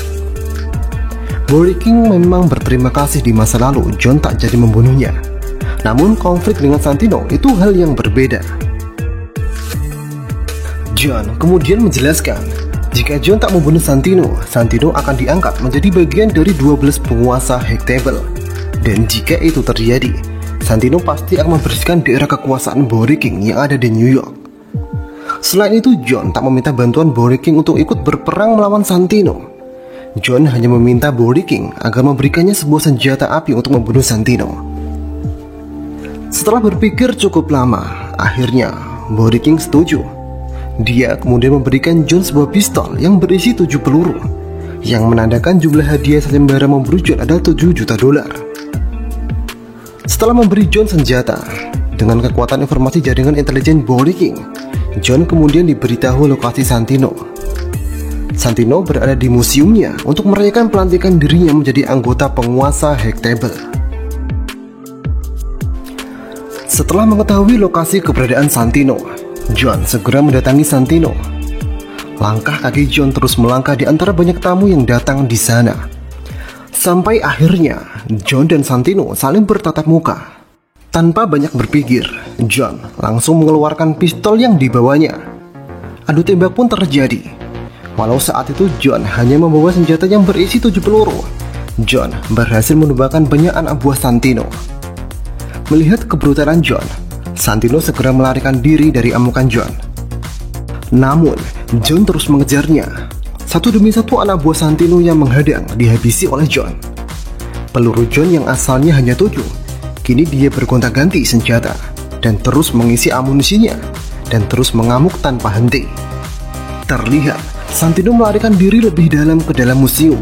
Bowery King memang berterima kasih di masa lalu John tak jadi membunuhnya. Namun konflik dengan Santino itu hal yang berbeda. John kemudian menjelaskan, jika John tak membunuh Santino, Santino akan diangkat menjadi bagian dari 12 penguasa High Table. Dan jika itu terjadi, Santino pasti akan membersihkan daerah kekuasaan Bowery King yang ada di New York. Selain itu, John tak meminta bantuan Bowery King untuk ikut berperang melawan Santino. John hanya meminta Bowery King agar memberikannya sebuah senjata api untuk membunuh Santino. Setelah berpikir cukup lama, akhirnya Bowery King setuju. Dia kemudian memberikan John sebuah pistol yang berisi 7 peluru, yang menandakan jumlah hadiah sayembara memburu John adalah $7 juta. Setelah memberi John senjata, dengan kekuatan informasi jaringan intelijen Bowery King, John kemudian diberitahu lokasi Santino. Santino berada di museumnya untuk merayakan pelantikan dirinya menjadi anggota penguasa High Table. Setelah mengetahui lokasi keberadaan Santino, John segera mendatangi Santino. Langkah kaki John terus melangkah di antara banyak tamu yang datang di sana. Sampai akhirnya, John dan Santino saling bertatap muka. Tanpa banyak berpikir, John langsung mengeluarkan pistol yang dibawanya. Adu tembak pun terjadi. Walau saat itu John hanya membawa senjata yang berisi 7 peluru, John berhasil menembakkan banyak anak buah Santino. Melihat kebrutalan John, Santino segera melarikan diri dari amukan John. Namun, John terus mengejarnya. Satu demi satu anak buah Santino yang menghadang dihabisi oleh John. Peluru John yang asalnya hanya 7, kini dia bergonta-ganti senjata dan terus mengisi amunisinya dan terus mengamuk tanpa henti. Terlihat Santino melarikan diri lebih dalam ke dalam museum.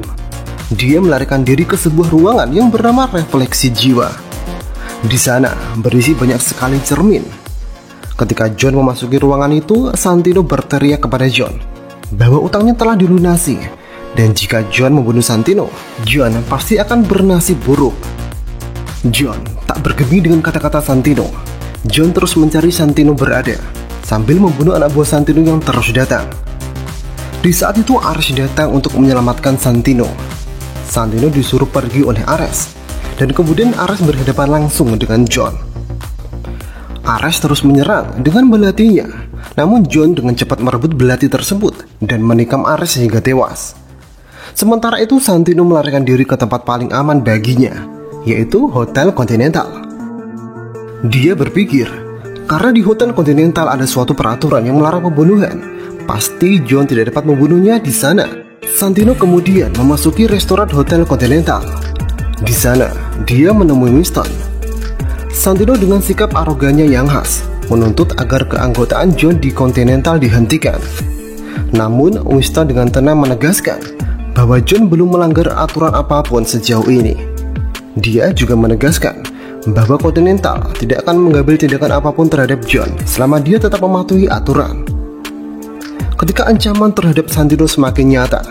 Dia melarikan diri ke sebuah ruangan yang bernama Refleksi Jiwa. Di sana berisi banyak sekali cermin. Ketika John memasuki ruangan itu, Santino berteriak kepada John bahwa utangnya telah dilunasi, dan jika John membunuh Santino, John pasti akan bernasib buruk. John tak bergeming dengan kata-kata Santino. John terus mencari Santino berada, sambil membunuh anak buah Santino yang terus datang. Di saat itu Ares datang untuk menyelamatkan Santino. Santino disuruh pergi oleh Ares, dan kemudian Ares berhadapan langsung dengan John. Ares terus menyerang dengan belatinya. Namun John dengan cepat merebut belati tersebut dan menikam Ares hingga tewas. Sementara itu Santino melarikan diri ke tempat paling aman baginya, yaitu Hotel Continental. Dia berpikir, karena di Hotel Continental ada suatu peraturan yang melarang pembunuhan, pasti John tidak dapat membunuhnya di sana. Santino kemudian memasuki restoran Hotel Continental. Di sana, dia menemui Winston. Santino dengan sikap arogannya yang khas menuntut agar keanggotaan John di Continental dihentikan. Namun, Winston dengan tenang menegaskan bahwa John belum melanggar aturan apapun sejauh ini. Dia juga menegaskan bahwa Continental tidak akan mengambil tindakan apapun terhadap John selama dia tetap mematuhi aturan. Ketika ancaman terhadap Santino semakin nyata,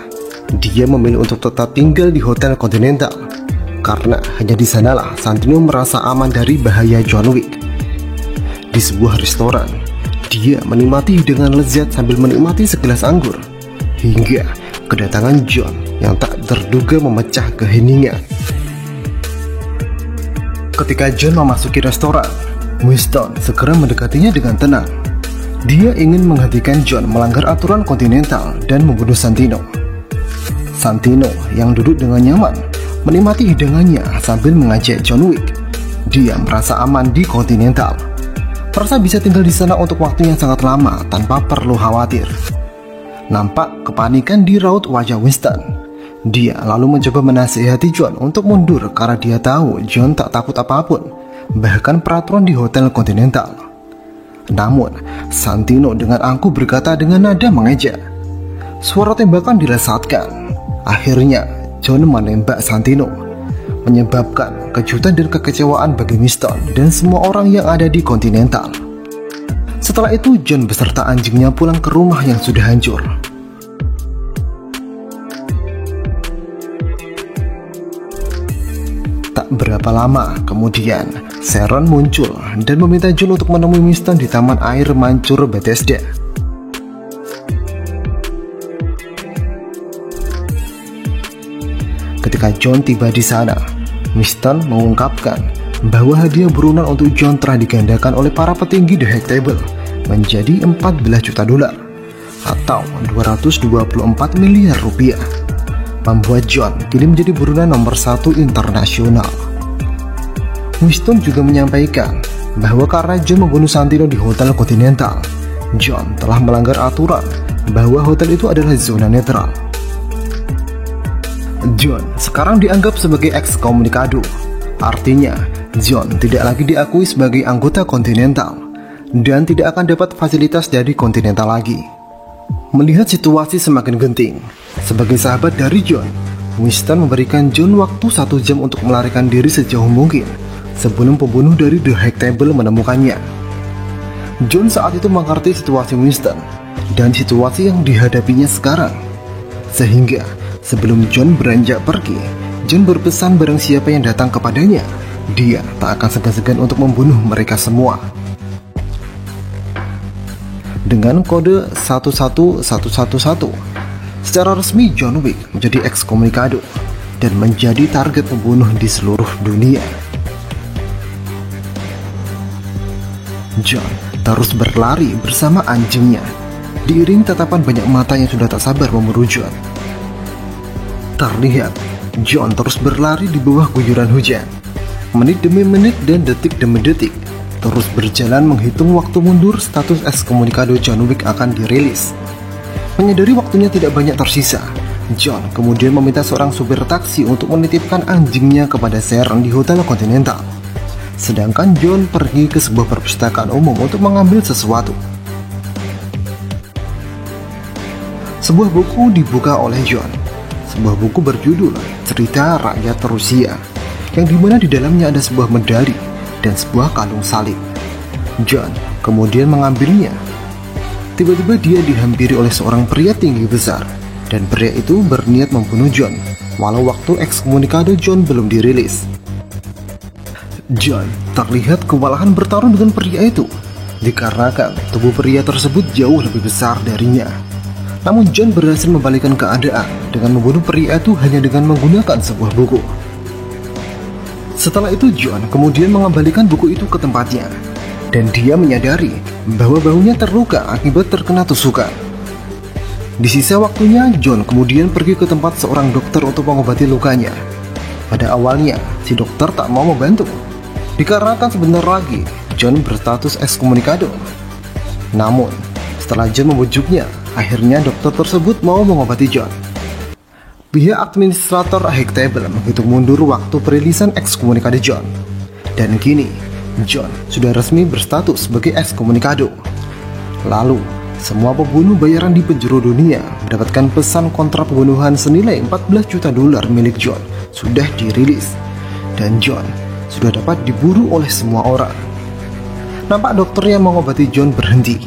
dia memilih untuk tetap tinggal di Hotel Continental karena hanya di sanalah Santino merasa aman dari bahaya John Wick. Di sebuah restoran, dia menikmati dengan lezat sambil menikmati segelas anggur hingga kedatangan John yang tak terduga memecah keheningan. Ketika John memasuki restoran, Winston segera mendekatinya dengan tenang. Dia ingin menghentikan John melanggar aturan Continental dan membunuh Santino. Santino yang duduk dengan nyaman menikmati hidangannya sambil mengajak John Wick. Dia merasa aman di Continental, merasa bisa tinggal di sana untuk waktu yang sangat lama tanpa perlu khawatir. Nampak kepanikan di raut wajah Winston. Dia lalu mencoba menasihati John untuk mundur karena dia tahu John tak takut apapun, bahkan peraturan di Hotel Continental. Namun, Santino dengan angkuh berkata dengan nada mengejek. Suara tembakan dilesatkan. Akhirnya, John menembak Santino, menyebabkan kejutan dan kekecewaan bagi Winston dan semua orang yang ada di Continental. Setelah itu, John beserta anjingnya pulang ke rumah yang sudah hancur. Tak berapa lama kemudian, Sharon muncul dan meminta John untuk menemui Winston di taman air mancur Bethesda. Ketika John tiba di sana, Winston mengungkapkan bahwa hadiah buronan untuk John telah digandakan oleh para petinggi The High Table menjadi 14 juta dolar atau 224 miliar rupiah, membuat John kini menjadi buronan nomor 1 internasional. Winston juga menyampaikan bahwa karena John membunuh Santino di Hotel Continental, John telah melanggar aturan bahwa hotel itu adalah zona netral. John sekarang dianggap sebagai ekskomunikado. Artinya, John tidak lagi diakui sebagai anggota Continental dan tidak akan dapat fasilitas dari Continental lagi. Melihat situasi semakin genting, sebagai sahabat dari John, Winston memberikan John waktu 1 jam untuk melarikan diri sejauh mungkin sebelum pembunuh dari The High Table menemukannya. John saat itu mengerti situasi Winston dan situasi yang dihadapinya sekarang, sehingga sebelum John beranjak pergi, John berpesan barang siapa yang datang kepadanya, dia tak akan segan-segan untuk membunuh mereka semua. Dengan kode 11111, secara resmi John Wick menjadi ekskomunikado dan menjadi target pembunuh di seluruh dunia. John terus berlari bersama anjingnya, diiring tatapan banyak mata yang sudah tak sabar memburu John. Terlihat John terus berlari di bawah guyuran hujan, menit demi menit dan detik demi detik, terus berjalan menghitung waktu mundur status ekskomunikado John Wick akan dirilis. Menyadari waktunya tidak banyak tersisa, John kemudian meminta seorang supir taksi untuk menitipkan anjingnya kepada Sharon di Hotel Continental. Sedangkan John pergi ke sebuah perpustakaan umum untuk mengambil sesuatu. Sebuah buku dibuka oleh John. Sebuah buku berjudul Cerita Rakyat Rusia, yang dimana di dalamnya ada sebuah medali dan sebuah kalung salib. John kemudian mengambilnya. Tiba-tiba dia dihampiri oleh seorang pria tinggi besar, dan pria itu berniat membunuh John, walau waktu ekskomunikado John belum dirilis. John terlihat kewalahan bertarung dengan pria itu, dikarenakan tubuh pria tersebut jauh lebih besar darinya. Namun John berhasil membalikkan keadaan dengan membunuh pria itu hanya dengan menggunakan sebuah buku. Setelah itu John kemudian mengembalikan buku itu ke tempatnya. dan dia menyadari bahwa bahunya terluka akibat terkena tusukan. Di sisa waktunya, John kemudian pergi ke tempat seorang dokter untuk mengobati lukanya. Pada awalnya, si dokter tak mau membantu, dikarenakan sebentar lagi John berstatus ekskomunikado. Namun, setelah John membujuknya, akhirnya dokter tersebut mau mengobati John. Pihak administrator Hightable menghitung mundur waktu perilisan ekskomunikado John. Dan kini, John sudah resmi berstatus sebagai ekskomunikado. Lalu, semua pembunuh bayaran di penjuru dunia mendapatkan pesan kontrak pembunuhan senilai 14 juta dolar milik John sudah dirilis. Dan John sudah dapat diburu oleh semua orang. Nampak dokter yang mengobati John berhenti,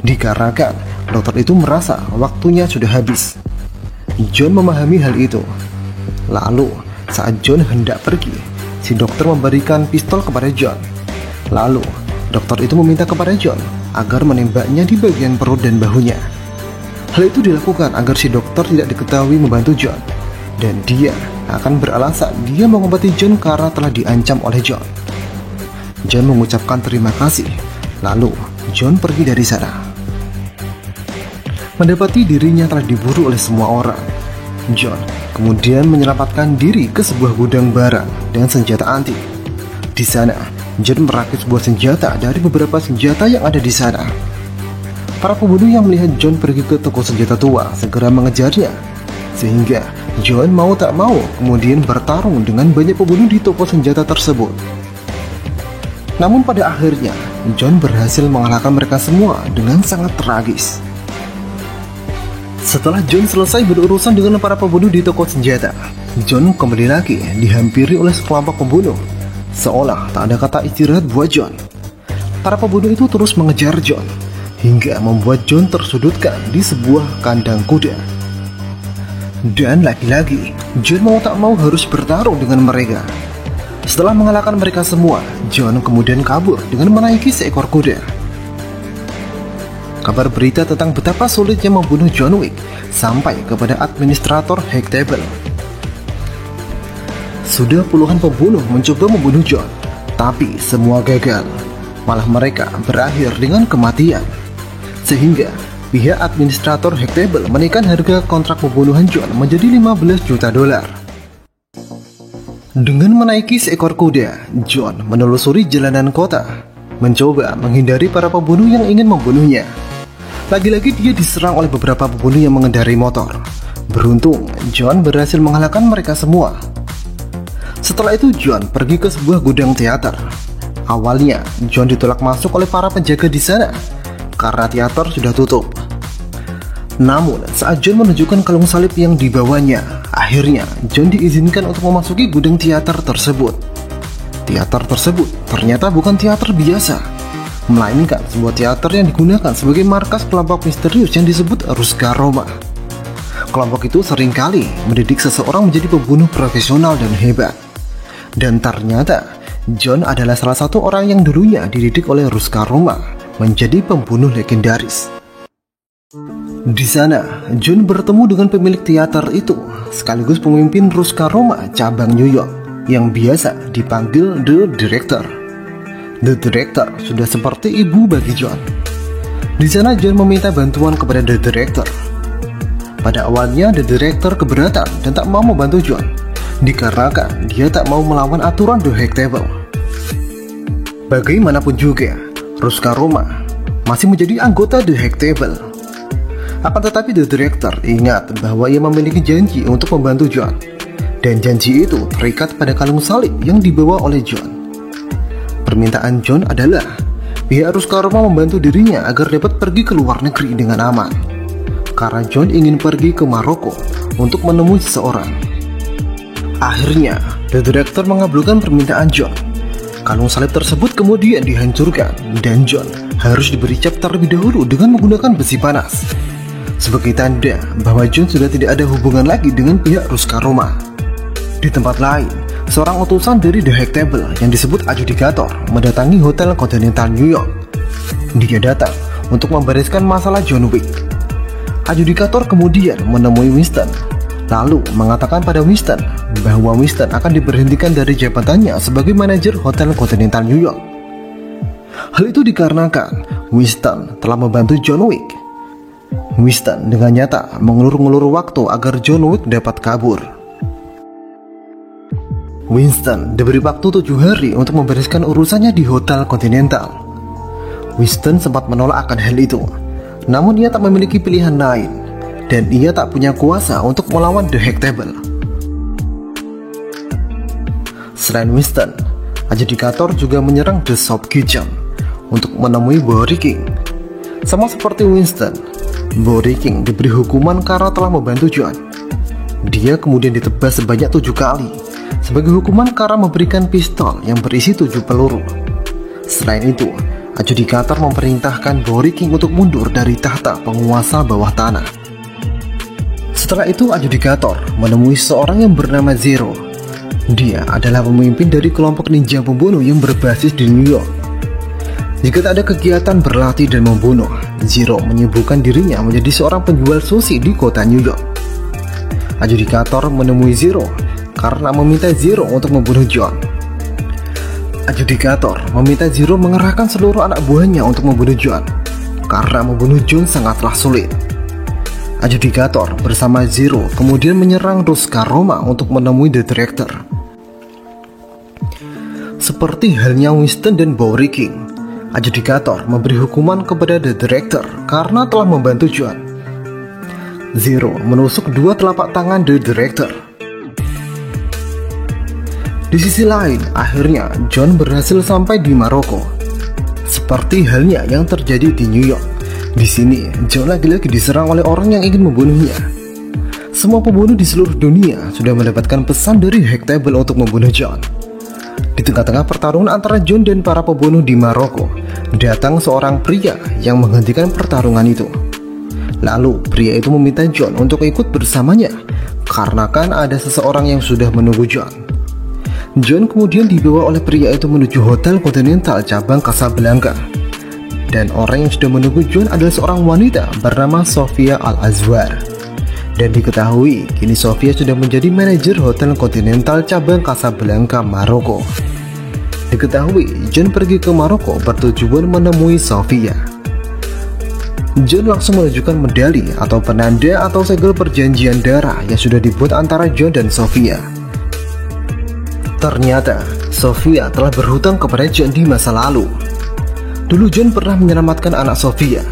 dikarenakan dokter itu merasa waktunya sudah habis. John memahami hal itu. Lalu, saat John hendak pergi, si dokter memberikan pistol kepada John. Lalu, dokter itu meminta kepada John agar menembaknya di bagian perut dan bahunya. Hal itu dilakukan agar si dokter tidak diketahui membantu John, dan dia akan beralasan dia mengobati John karena telah diancam oleh John. John mengucapkan terima kasih, lalu John pergi dari sana. Mendapati dirinya telah diburu oleh semua orang, John kemudian menyelamatkan diri ke sebuah gudang barang dan senjata antik. Di sana, John merakit sebuah senjata dari beberapa senjata yang ada di sana. Para pembunuh yang melihat John pergi ke toko senjata tua segera mengejarnya, sehingga John mau tak mau kemudian bertarung dengan banyak pembunuh di toko senjata tersebut. Namun pada akhirnya, John berhasil mengalahkan mereka semua dengan sangat tragis. Setelah John selesai berurusan dengan para pembunuh di toko senjata, John kembali lagi dihampiri oleh sekelompok pembunuh. Seolah tak ada kata istirahat buat John. Para pembunuh itu terus mengejar John, hingga membuat John tersudutkan di sebuah kandang kuda. Dan lagi-lagi, John mau tak mau harus bertarung dengan mereka. Setelah mengalahkan mereka semua, John kemudian kabur dengan menaiki seekor kuda. Kabar berita tentang betapa sulitnya membunuh John Wick sampai kepada administrator Hightable. Sudah puluhan pembunuh mencoba membunuh John, tapi semua gagal. Malah mereka berakhir dengan kematian. Sehingga pihak administrator Hightable menaikkan harga kontrak pembunuhan John menjadi 15 juta dolar. Dengan menaiki seekor kuda, John menelusuri jalanan kota, mencoba menghindari para pembunuh yang ingin membunuhnya. Lagi-lagi dia diserang oleh beberapa pembunuh yang mengendarai motor. Beruntung, John berhasil mengalahkan mereka semua. Setelah itu John pergi ke sebuah gudang teater. Awalnya John ditolak masuk oleh para penjaga di sana karena teater sudah tutup. Namun saat John menunjukkan kalung salib yang dibawanya, akhirnya John diizinkan untuk memasuki gudang teater tersebut. Teater tersebut ternyata bukan teater biasa, melainkan sebuah teater yang digunakan sebagai markas kelompok misterius yang disebut Ruska Roma. Kelompok itu seringkali mendidik seseorang menjadi pembunuh profesional dan hebat. Dan ternyata John adalah salah satu orang yang dulunya dididik oleh Ruska Roma menjadi pembunuh legendaris. Di sana, John bertemu dengan pemilik teater itu, sekaligus pemimpin Ruska Roma cabang New York, yang biasa dipanggil The Director. The Director sudah seperti ibu bagi John. Di sana John meminta bantuan kepada The Director. Pada awalnya The Director keberatan dan tak mau membantu John, dikarenakan dia tak mau melawan aturan The Hightable. Bagaimanapun juga, Ruska Roma masih menjadi anggota The Hightable. Akan tetapi The Director ingat bahwa ia memiliki janji untuk membantu John, dan janji itu terikat pada kalung salib yang dibawa oleh John. Permintaan John adalah pihak Ruska Roma membantu dirinya agar dapat pergi ke luar negeri dengan aman, karena John ingin pergi ke Maroko untuk menemui seseorang. Akhirnya, The Director mengabulkan permintaan John. Kalung salib tersebut kemudian dihancurkan, dan John harus diberi cap terlebih dahulu dengan menggunakan besi panas, sebagai tanda bahwa John sudah tidak ada hubungan lagi dengan pihak Ruska Roma. Di tempat lain, seorang utusan dari The Hightable yang disebut Adjudicator mendatangi Hotel Continental New York. Dia datang untuk membereskan masalah John Wick. Adjudicator kemudian menemui Winston, lalu mengatakan pada Winston bahwa Winston akan diberhentikan dari jabatannya sebagai manajer Hotel Continental New York. Hal itu dikarenakan Winston telah membantu John Wick. Winston dengan nyata mengulur-ngulur waktu agar John Wick dapat kabur. Winston diberi waktu 7 hari untuk membereskan urusannya di Hotel Continental. Winston sempat menolak akan hal itu, namun ia tak memiliki pilihan lain, dan ia tak punya kuasa untuk melawan The Hack Table. Selain Winston, adjudicator juga menyerang The South Kitchen untuk menemui Bowery King. Sama seperti Winston, Bowery King diberi hukuman karena telah membantu John. Dia kemudian ditebas sebanyak 7 kali sebagai hukuman karena memberikan pistol yang berisi 7 peluru. Selain itu, adjudicator memerintahkan Bowery King untuk mundur dari tahta penguasa bawah tanah. Setelah itu, adjudicator menemui seorang yang bernama Zero. Dia adalah pemimpin dari kelompok ninja pembunuh yang berbasis di New York. Jika tak ada kegiatan berlatih dan membunuh, Zero menyibukkan dirinya menjadi seorang penjual sushi di kota New York. Adjudicator menemui Zero karena meminta Zero untuk membunuh John. Adjudicator meminta Zero mengerahkan seluruh anak buahnya untuk membunuh John, karena membunuh John sangatlah sulit. Adjudicator bersama Zero kemudian menyerang Ruska Roma untuk menemui The Director. Seperti halnya Winston dan Bowery King, adjudicator memberi hukuman kepada The Director karena telah membantu John. Zero menusuk 2 telapak tangan The Director. Di sisi lain, akhirnya John berhasil sampai di Maroko. Seperti halnya yang terjadi di New York, di sini John lagi-lagi diserang oleh orang yang ingin membunuhnya. Semua pembunuh di seluruh dunia sudah mendapatkan pesan dari Hack Table untuk membunuh John. Di tengah-tengah pertarungan antara John dan para pembunuh di Maroko, datang seorang pria yang menghentikan pertarungan itu. Lalu pria itu meminta John untuk ikut bersamanya, karena kan ada seseorang yang sudah menunggu John. John kemudian dibawa oleh pria itu menuju Hotel Continental cabang Casablanca. Dan orang yang sudah menunggu John adalah seorang wanita bernama Sofia Al-Azwar. Dan diketahui kini Sofia sudah menjadi manajer Hotel Continental cabang Casablanca, Maroko. Diketahui John pergi ke Maroko bertujuan menemui Sofia. John langsung menunjukkan medali atau penanda atau segel perjanjian darah yang sudah dibuat antara John dan Sofia. Ternyata Sofia telah berhutang kepada John di masa lalu. Dulu John pernah menyelamatkan anak Sofia.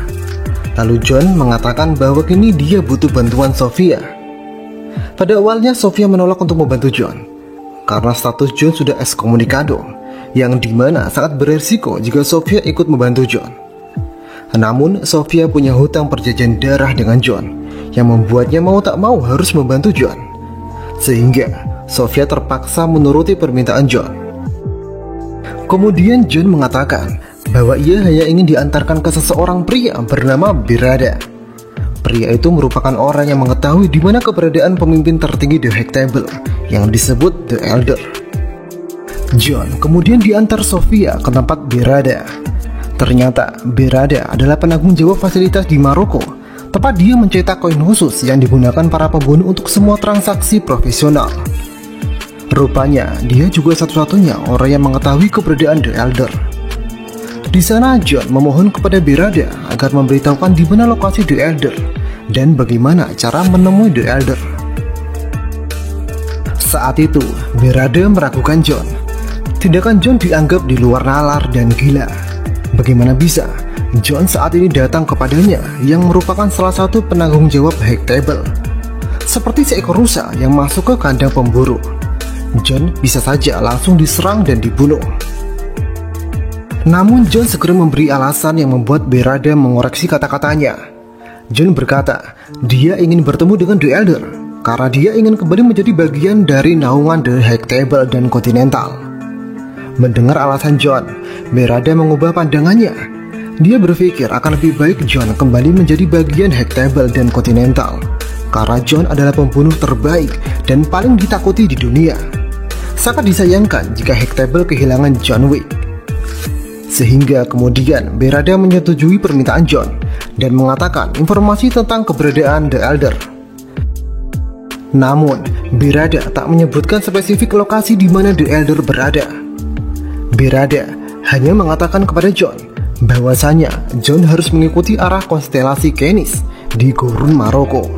Lalu John mengatakan bahwa kini dia butuh bantuan Sofia. Pada awalnya Sofia menolak untuk membantu John karena status John sudah ekskomunikado, yang dimana sangat beresiko jika Sofia ikut membantu John. Namun Sofia punya hutang perjanjian darah dengan John yang membuatnya mau tak mau harus membantu John. Sehingga Sofia terpaksa menuruti permintaan John. Kemudian John mengatakan bahwa ia hanya ingin diantarkan ke seseorang pria bernama Birada. Pria itu merupakan orang yang mengetahui di mana keberadaan pemimpin tertinggi The Hack Table yang disebut The Elder. John kemudian diantar Sofia ke tempat Birada. Ternyata Birada adalah penanggung jawab fasilitas di Maroko, tempat dia mencetak koin khusus yang digunakan para pembunuh untuk semua transaksi profesional. Rupanya dia juga satu-satunya orang yang mengetahui keberadaan The Elder. Di sana John memohon kepada Birada agar memberitahukan di mana lokasi The Elder dan bagaimana cara menemui The Elder. Saat itu Birada meragukan John. Tindakan John dianggap di luar nalar dan gila. Bagaimana bisa John saat ini datang kepadanya yang merupakan salah satu penanggung jawab Hack Table, seperti seekor rusa yang masuk ke kandang pemburu. John bisa saja langsung diserang dan dibunuh. Namun John segera memberi alasan yang membuat Birada mengoreksi kata-katanya. John berkata dia ingin bertemu dengan The Elder karena dia ingin kembali menjadi bagian dari naungan The Hack Table dan Continental. Mendengar alasan John, Birada mengubah pandangannya. Dia berpikir akan lebih baik John kembali menjadi bagian Hack Table dan Continental karena John adalah pembunuh terbaik dan paling ditakuti di dunia. Sangat disayangkan jika Hack Table kehilangan John Wick. Sehingga kemudian Birada menyetujui permintaan John dan mengatakan informasi tentang keberadaan The Elder. Namun Birada tak menyebutkan spesifik lokasi di mana The Elder berada. Birada hanya mengatakan kepada John bahwasanya John harus mengikuti arah konstelasi Canis di gurun Maroko.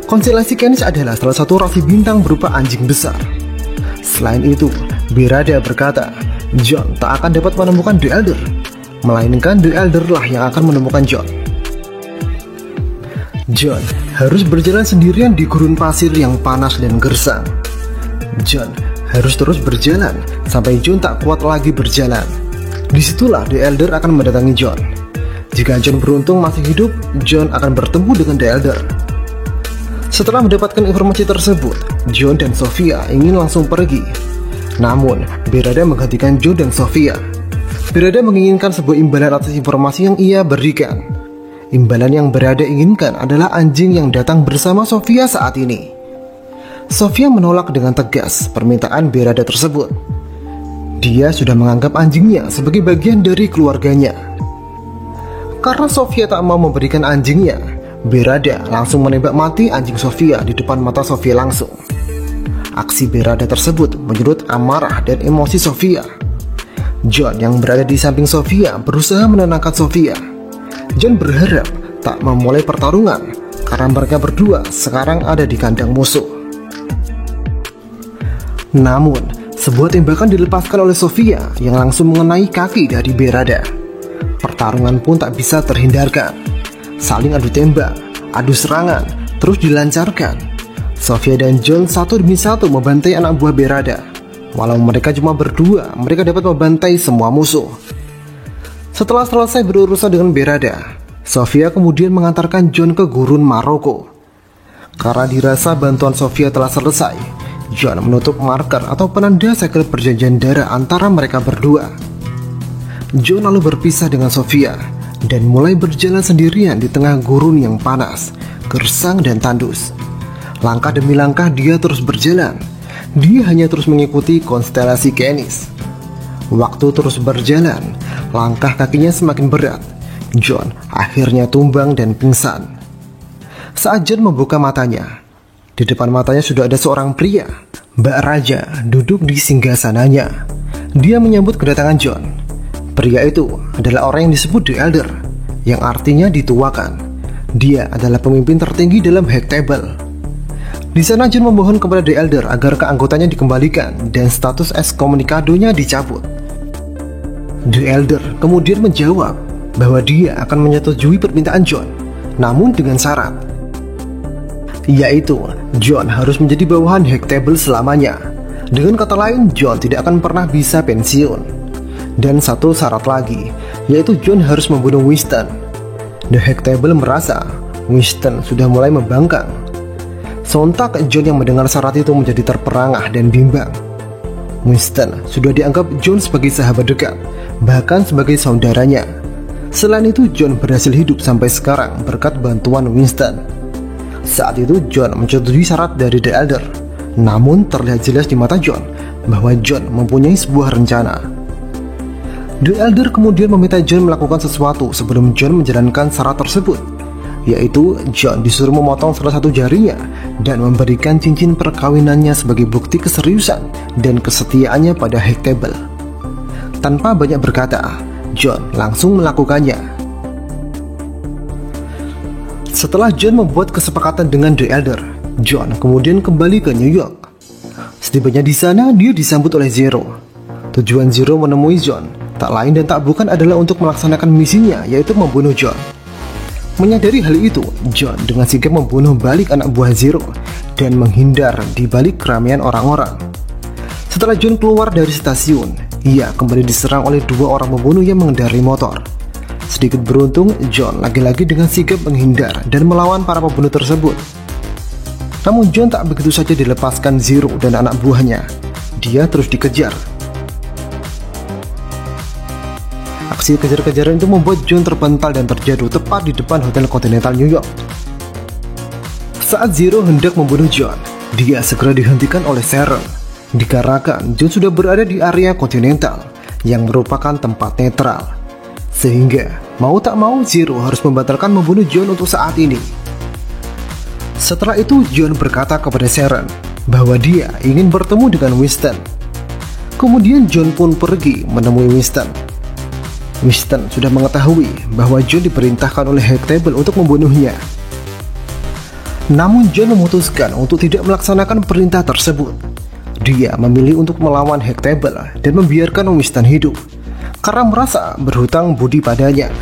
Konstelasi Canis adalah salah satu rasi bintang berupa anjing besar. Selain itu, Berada berkata, John tak akan dapat menemukan The Elder, melainkan The Elder lah yang akan menemukan John. John harus berjalan sendirian di gurun pasir yang panas dan gersang. John harus terus berjalan sampai John tak kuat lagi berjalan. Disitulah The Elder akan mendatangi John. Jika John beruntung masih hidup, John akan bertemu dengan The Elder. Setelah mendapatkan informasi tersebut, John dan Sophia ingin langsung pergi. Namun, Berada menggantikan John dan Sophia. Berada menginginkan sebuah imbalan atas informasi yang ia berikan. Imbalan yang Berada inginkan adalah anjing yang datang bersama Sophia saat ini. Sophia menolak dengan tegas permintaan Berada tersebut. Dia sudah menganggap anjingnya sebagai bagian dari keluarganya. Karena Sophia tak mau memberikan anjingnya, Berada langsung menembak mati anjing Sophia di depan mata Sophia langsung. Aksi Berada tersebut menyedot amarah dan emosi Sophia. John yang berada di samping Sophia berusaha menenangkan Sophia. John berharap tak memulai pertarungan karena mereka berdua sekarang ada di kandang musuh. Namun, sebuah tembakan dilepaskan oleh Sophia yang langsung mengenai kaki dari Berada. Pertarungan pun tak bisa terhindarkan. Saling adu tembak, adu serangan, terus dilancarkan. Sophia dan John satu demi satu membantai anak buah Berada. Walau mereka cuma berdua, mereka dapat membantai semua musuh. Setelah selesai berurusan dengan Berada, Sophia kemudian mengantarkan John ke gurun Maroko. Karena dirasa bantuan Sophia telah selesai, John menutup marker atau penanda segel perjanjian darah antara mereka berdua. John lalu berpisah dengan Sophia dan mulai berjalan sendirian di tengah gurun yang panas, gersang dan tandus. Langkah demi langkah dia terus berjalan. Dia hanya terus mengikuti konstelasi Canis. Waktu terus berjalan, langkah kakinya semakin berat. John akhirnya tumbang dan pingsan. Saat John membuka matanya, di depan matanya sudah ada seorang pria, Mbak Raja, duduk di singgasananya. Dia menyambut kedatangan John. Pria itu adalah orang yang disebut The Elder, yang artinya dituakan. Dia adalah pemimpin tertinggi dalam Hectable. Di sana John memohon kepada The Elder agar keanggotaannya dikembalikan dan status ekskomunikadonya dicabut. The Elder kemudian menjawab bahwa dia akan menyetujui permintaan John, namun dengan syarat, yaitu John harus menjadi bawahan Hectable selamanya. Dengan kata lain, John tidak akan pernah bisa pensiun. Dan satu syarat lagi, yaitu John harus membunuh Winston. The Hectable merasa Winston sudah mulai membangkang. Sontak John yang mendengar syarat itu menjadi terperangah dan bimbang. Winston sudah dianggap John sebagai sahabat dekat, bahkan sebagai saudaranya. Selain itu, John berhasil hidup sampai sekarang berkat bantuan Winston. Saat itu John menyetujui syarat dari The Elder. Namun terlihat jelas di mata John bahwa John mempunyai sebuah rencana. The Elder kemudian meminta John melakukan sesuatu sebelum John menjalankan syarat tersebut, yaitu John disuruh memotong salah satu jarinya dan memberikan cincin perkawinannya sebagai bukti keseriusan dan kesetiaannya pada Hectable. Tanpa banyak berkata, John langsung melakukannya. Setelah John membuat kesepakatan dengan The Elder, John kemudian kembali ke New York. Setibanya di sana, dia disambut oleh Zero. Tujuan Zero menemui John tak lain dan tak bukan adalah untuk melaksanakan misinya, yaitu membunuh John. Menyadari hal itu, John dengan sigap membunuh balik anak buah Zero dan menghindar di balik keramaian orang-orang. Setelah John keluar dari stasiun, ia kembali diserang oleh dua orang pembunuh yang mengendarai motor. Sedikit beruntung, John lagi-lagi dengan sigap menghindar dan melawan para pembunuh tersebut. Namun John tak begitu saja dilepaskan Zero dan anak buahnya. Dia terus dikejar. Aksi kejar-kejaran itu membuat John terpental dan terjatuh tepat di depan Hotel Continental New York. Saat Zero hendak membunuh John, dia segera dihentikan oleh Sharon. Dikarenakan John sudah berada di area Continental yang merupakan tempat netral, sehingga mau tak mau Zero harus membatalkan membunuh John untuk saat ini. Setelah itu John berkata kepada Sharon bahwa dia ingin bertemu dengan Winston. Kemudian John pun pergi menemui Winston. Winston sudah mengetahui bahwa John diperintahkan oleh Hectable untuk membunuhnya. Namun John memutuskan untuk tidak melaksanakan perintah tersebut. Dia memilih untuk melawan Hectable dan membiarkan Winston hidup karena merasa berhutang budi padanya.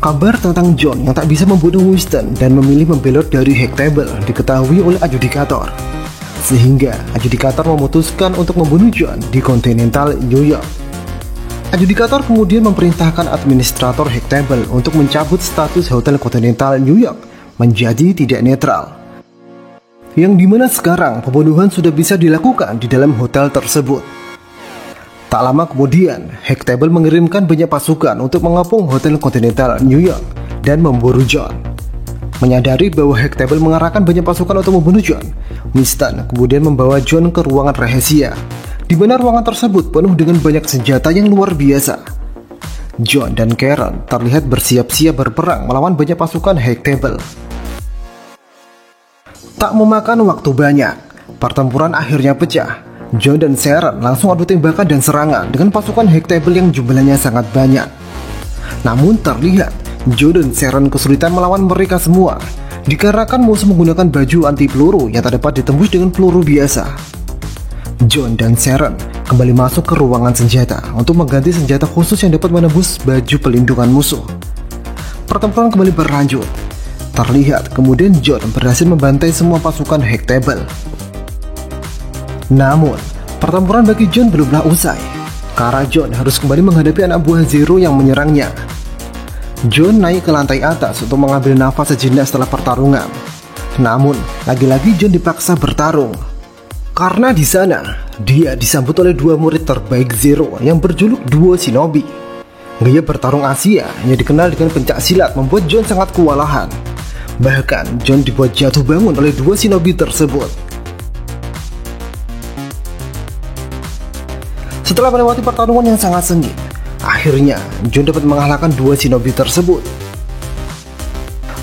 Kabar tentang John yang tak bisa membunuh Winston dan memilih membelot dari Hectable diketahui oleh adjudikator, sehingga adjudikator memutuskan untuk membunuh John di Continental New York. Adjudikator kemudian memerintahkan administrator Hectable untuk mencabut status Hotel Continental New York menjadi tidak netral, yang dimana sekarang pembunuhan sudah bisa dilakukan di dalam hotel tersebut. Tak lama kemudian, Hectable mengirimkan banyak pasukan untuk mengepung Hotel Continental New York dan memburu John. Menyadari bahwa Hectable mengarahkan banyak pasukan untuk membunuh John, Winston kemudian membawa John ke ruangan rahasia, di mana ruangan tersebut penuh dengan banyak senjata yang luar biasa. John dan Karen terlihat bersiap-siap berperang melawan banyak pasukan Hectable. Tak memakan waktu banyak, pertempuran akhirnya pecah. John dan Sharon langsung adu tembakan dan serangan dengan pasukan Hectable yang jumlahnya sangat banyak. Namun terlihat John dan Sharon kesulitan melawan mereka semua, dikarenakan musuh menggunakan baju anti peluru yang tak dapat ditembus dengan peluru biasa. John dan Sharon kembali masuk ke ruangan senjata untuk mengganti senjata khusus yang dapat menembus baju pelindungan musuh. Pertempuran kembali berlanjut. Terlihat kemudian John berhasil membantai semua pasukan Hectable. Namun, pertempuran bagi John belumlah usai, karena John harus kembali menghadapi anak buah Zero yang menyerangnya. John naik ke lantai atas untuk mengambil nafas sejenak setelah pertarungan. Namun, lagi-lagi John dipaksa bertarung. Karena di sana, dia disambut oleh dua murid terbaik Zero yang berjuluk Duo Shinobi. Gaya bertarung Asia yang dikenal dengan pencak silat membuat John sangat kewalahan. Bahkan, John dibuat jatuh bangun oleh dua Shinobi tersebut. Setelah melewati pertarungan yang sangat sengit, akhirnya John dapat mengalahkan dua Shinobi tersebut.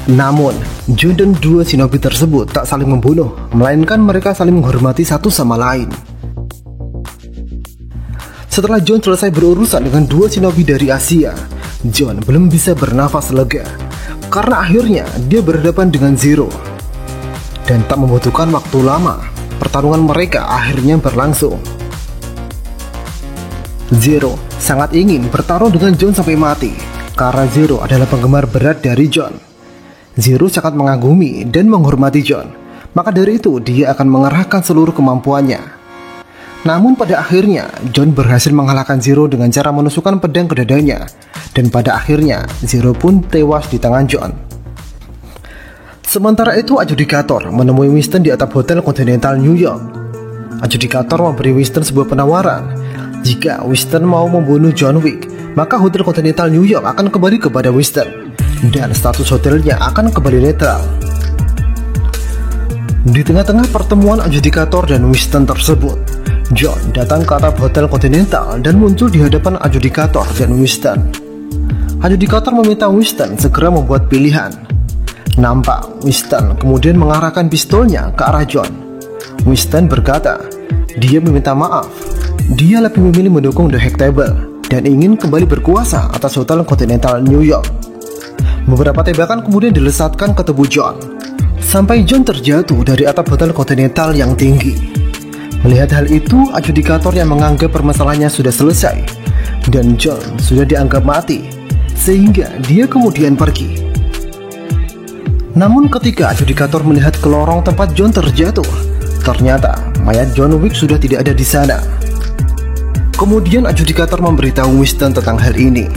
Namun, John dan dua Shinobi tersebut tak saling membunuh, melainkan mereka saling menghormati satu sama lain. Setelah John selesai berurusan dengan dua Shinobi dari Asia, John belum bisa bernafas lega, karena akhirnya dia berhadapan dengan Zero. Dan tak membutuhkan waktu lama, pertarungan mereka akhirnya berlangsung. Zero sangat ingin bertarung dengan John sampai mati, karena Zero adalah penggemar berat dari John. Zero sangat mengagumi dan menghormati John, maka dari itu dia akan mengerahkan seluruh kemampuannya. Namun pada akhirnya John berhasil mengalahkan Zero dengan cara menusukkan pedang ke dadanya, dan pada akhirnya Zero pun tewas di tangan John. Sementara itu adjudikator menemui Winston di atap Hotel Continental New York. Adjudikator memberi Winston sebuah penawaran. Jika Winston mau membunuh John Wick, maka Hotel Continental New York akan kembali kepada Winston, dan status hotelnya akan kembali netral. Di tengah-tengah pertemuan adjudikator dan Winston tersebut, John datang ke atap Hotel Continental dan muncul di hadapan adjudikator dan Winston. Adjudikator meminta Winston segera membuat pilihan. Nampak Winston kemudian mengarahkan pistolnya ke arah John. Winston berkata, dia meminta maaf. Dia lebih memilih mendukung The Hectable dan ingin kembali berkuasa atas Hotel Continental New York. Beberapa tembakan kemudian dilesatkan ke tubuh John, sampai John terjatuh dari atap Hotel Continental yang tinggi. Melihat hal itu, adjudikator yang menganggap permasalahannya sudah selesai dan John sudah dianggap mati, sehingga dia kemudian pergi. Namun ketika adjudikator melihat ke lorong tempat John terjatuh, ternyata mayat John Wick sudah tidak ada di sana. Kemudian adjudikator memberitahu Winston tentang hal ini.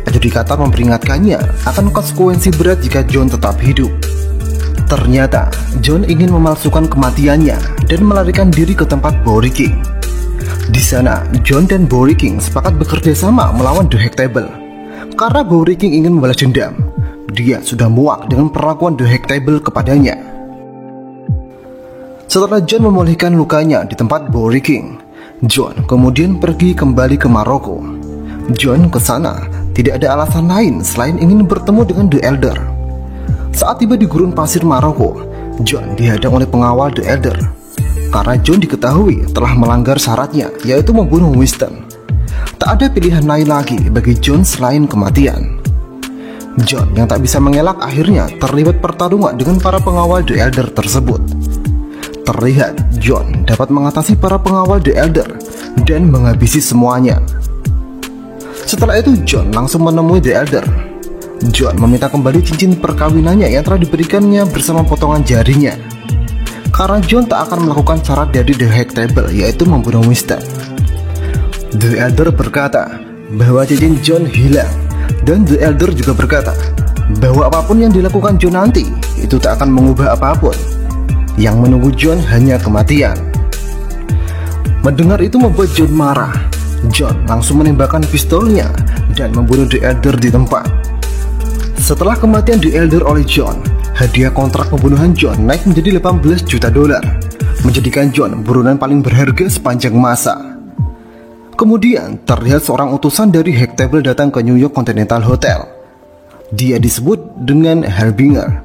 Adjudikator memperingatkannya akan konsekuensi berat jika John tetap hidup. Ternyata John ingin memalsukan kematiannya dan melarikan diri ke tempat Bowery King. Di sana, John dan Bowery King sepakat bekerja sama melawan The Hectable. Karena Bowery King ingin membalas dendam, dia sudah muak dengan perlakuan The Hectable kepadanya. Setelah John memulihkan lukanya di tempat Bowery King, John kemudian pergi kembali ke Maroko. John ke sana tidak ada alasan lain selain ingin bertemu dengan The Elder. Saat tiba di gurun pasir Maroko, John dihadang oleh pengawal The Elder karena John diketahui telah melanggar syaratnya, yaitu membunuh Winston. Tak ada pilihan lain lagi bagi John selain kematian. John yang tak bisa mengelak akhirnya terlibat pertarungan dengan para pengawal The Elder tersebut. Terlihat John dapat mengatasi para pengawal The Elder dan menghabisi semuanya. Setelah itu John langsung menemui The Elder. John meminta kembali cincin perkawinannya yang telah diberikannya bersama potongan jarinya, karena John tak akan melakukan syarat dari The High Table, yaitu membunuh Winston. The Elder berkata bahwa cincin John hilang, dan The Elder juga berkata bahwa apapun yang dilakukan John nanti itu tak akan mengubah apapun. Yang menunggu John hanya kematian. Mendengar itu membuat John marah. John langsung menembakkan pistolnya dan membunuh The Elder di tempat. Setelah kematian The Elder oleh John, hadiah kontrak pembunuhan John naik menjadi $18 juta, menjadikan John buronan paling berharga sepanjang masa. Kemudian terlihat seorang utusan dari High Table datang ke New York Continental Hotel. Dia disebut dengan Harbinger.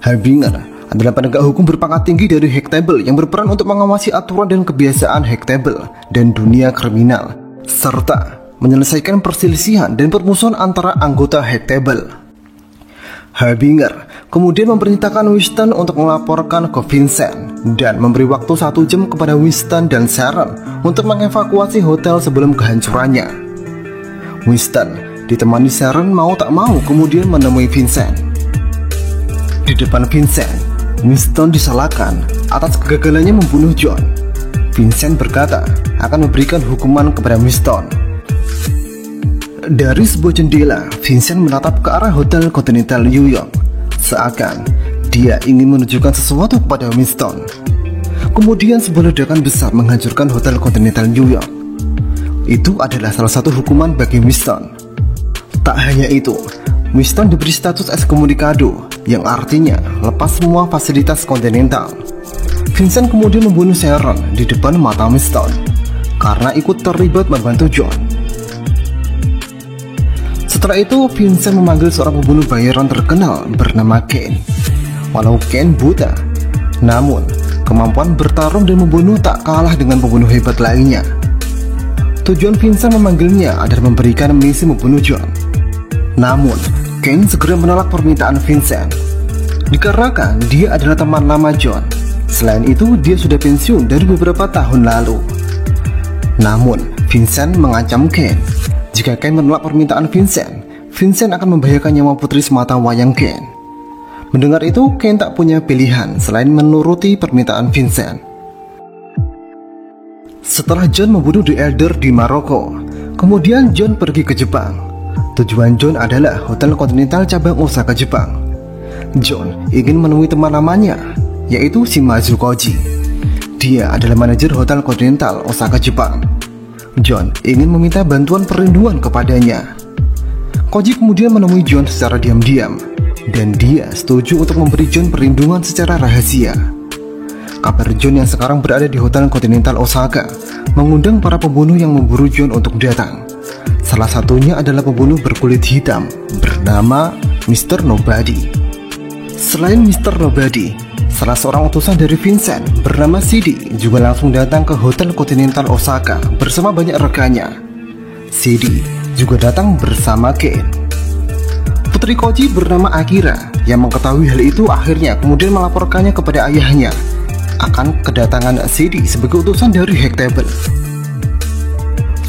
Harbinger adalah penegak hukum berpangkat tinggi dari High Table yang berperan untuk mengawasi aturan dan kebiasaan High Table dan dunia kriminal, serta menyelesaikan perselisihan dan permusuhan antara anggota High Table. Harbinger kemudian memerintahkan Winston untuk melaporkan ke Vincent dan memberi waktu 1 jam kepada Winston dan Sharon untuk mengevakuasi hotel sebelum kehancurannya. Winston ditemani Sharon mau tak mau kemudian menemui Vincent. Di depan Vincent, Winston disalahkan atas kegagalannya membunuh John. Vincent berkata akan memberikan hukuman kepada Winston. Dari sebuah jendela, Vincent menatap ke arah Hotel Continental New York, seakan dia ingin menunjukkan sesuatu kepada Winston. Kemudian sebuah ledakan besar menghancurkan Hotel Continental New York. Itu adalah salah satu hukuman bagi Winston. Tak hanya itu, Winston diberi status excommunicado, yang artinya lepas semua fasilitas Continental. Vincent kemudian membunuh Sharon di depan mata Winston karena ikut terlibat membantu John. Setelah itu, Vincent memanggil seorang pembunuh bayaran terkenal bernama Kane. Walau Kane buta, namun kemampuan bertarung dan membunuh tak kalah dengan pembunuh hebat lainnya. Tujuan Vincent memanggilnya adalah memberikan misi membunuh John. Namun, Kane segera menolak permintaan Vincent, dikarenakan dia adalah teman lama John. Selain itu, dia sudah pensiun dari beberapa tahun lalu. Namun, Vincent mengancam Kane. Jika Kane menolak permintaan Vincent, Vincent akan membahayakan nyawa putri semata wayang Kane. Mendengar itu, Kane tak punya pilihan selain menuruti permintaan Vincent. Setelah John membunuh The Elder di Maroko, kemudian John pergi ke Jepang. Tujuan John adalah Hotel Continental cabang Osaka, Jepang. John ingin menemui teman lamanya, yaitu Shimazu Koji. Dia adalah manajer Hotel Continental Osaka, Jepang. John ingin meminta bantuan perlindungan kepadanya. Koji kemudian menemui John secara diam-diam, dan dia setuju untuk memberi John perlindungan secara rahasia. Kabar John yang sekarang berada di Hotel Continental Osaka mengundang para pembunuh yang memburu John untuk datang. Salah satunya adalah pembunuh berkulit hitam bernama Mr. Nobody. Selain Mr. Nobody, salah seorang utusan dari Vincent bernama Sidi juga langsung datang ke Hotel Continental Osaka bersama banyak rekannya. Sidi juga datang bersama Kane. Putri Koji bernama Akira yang mengetahui hal itu akhirnya kemudian melaporkannya kepada ayahnya akan kedatangan Sidi sebagai utusan dari High Table.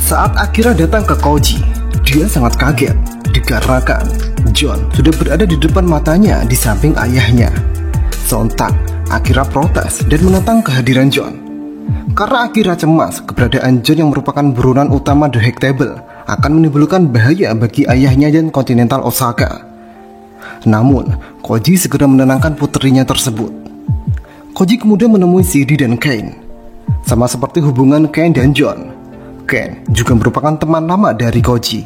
Saat Akira datang ke Koji, dia sangat kaget dikarenakan John sudah berada di depan matanya di samping ayahnya. Sontak, Akira protes dan menentang kehadiran John. Karena Akira cemas keberadaan John yang merupakan buronan utama The High Table akan menimbulkan bahaya bagi ayahnya dan Continental Osaka. Namun, Koji segera menenangkan putrinya tersebut. Koji kemudian menemui Sidi dan Kane. Sama seperti hubungan Kane dan John, Kane juga merupakan teman lama dari Koji.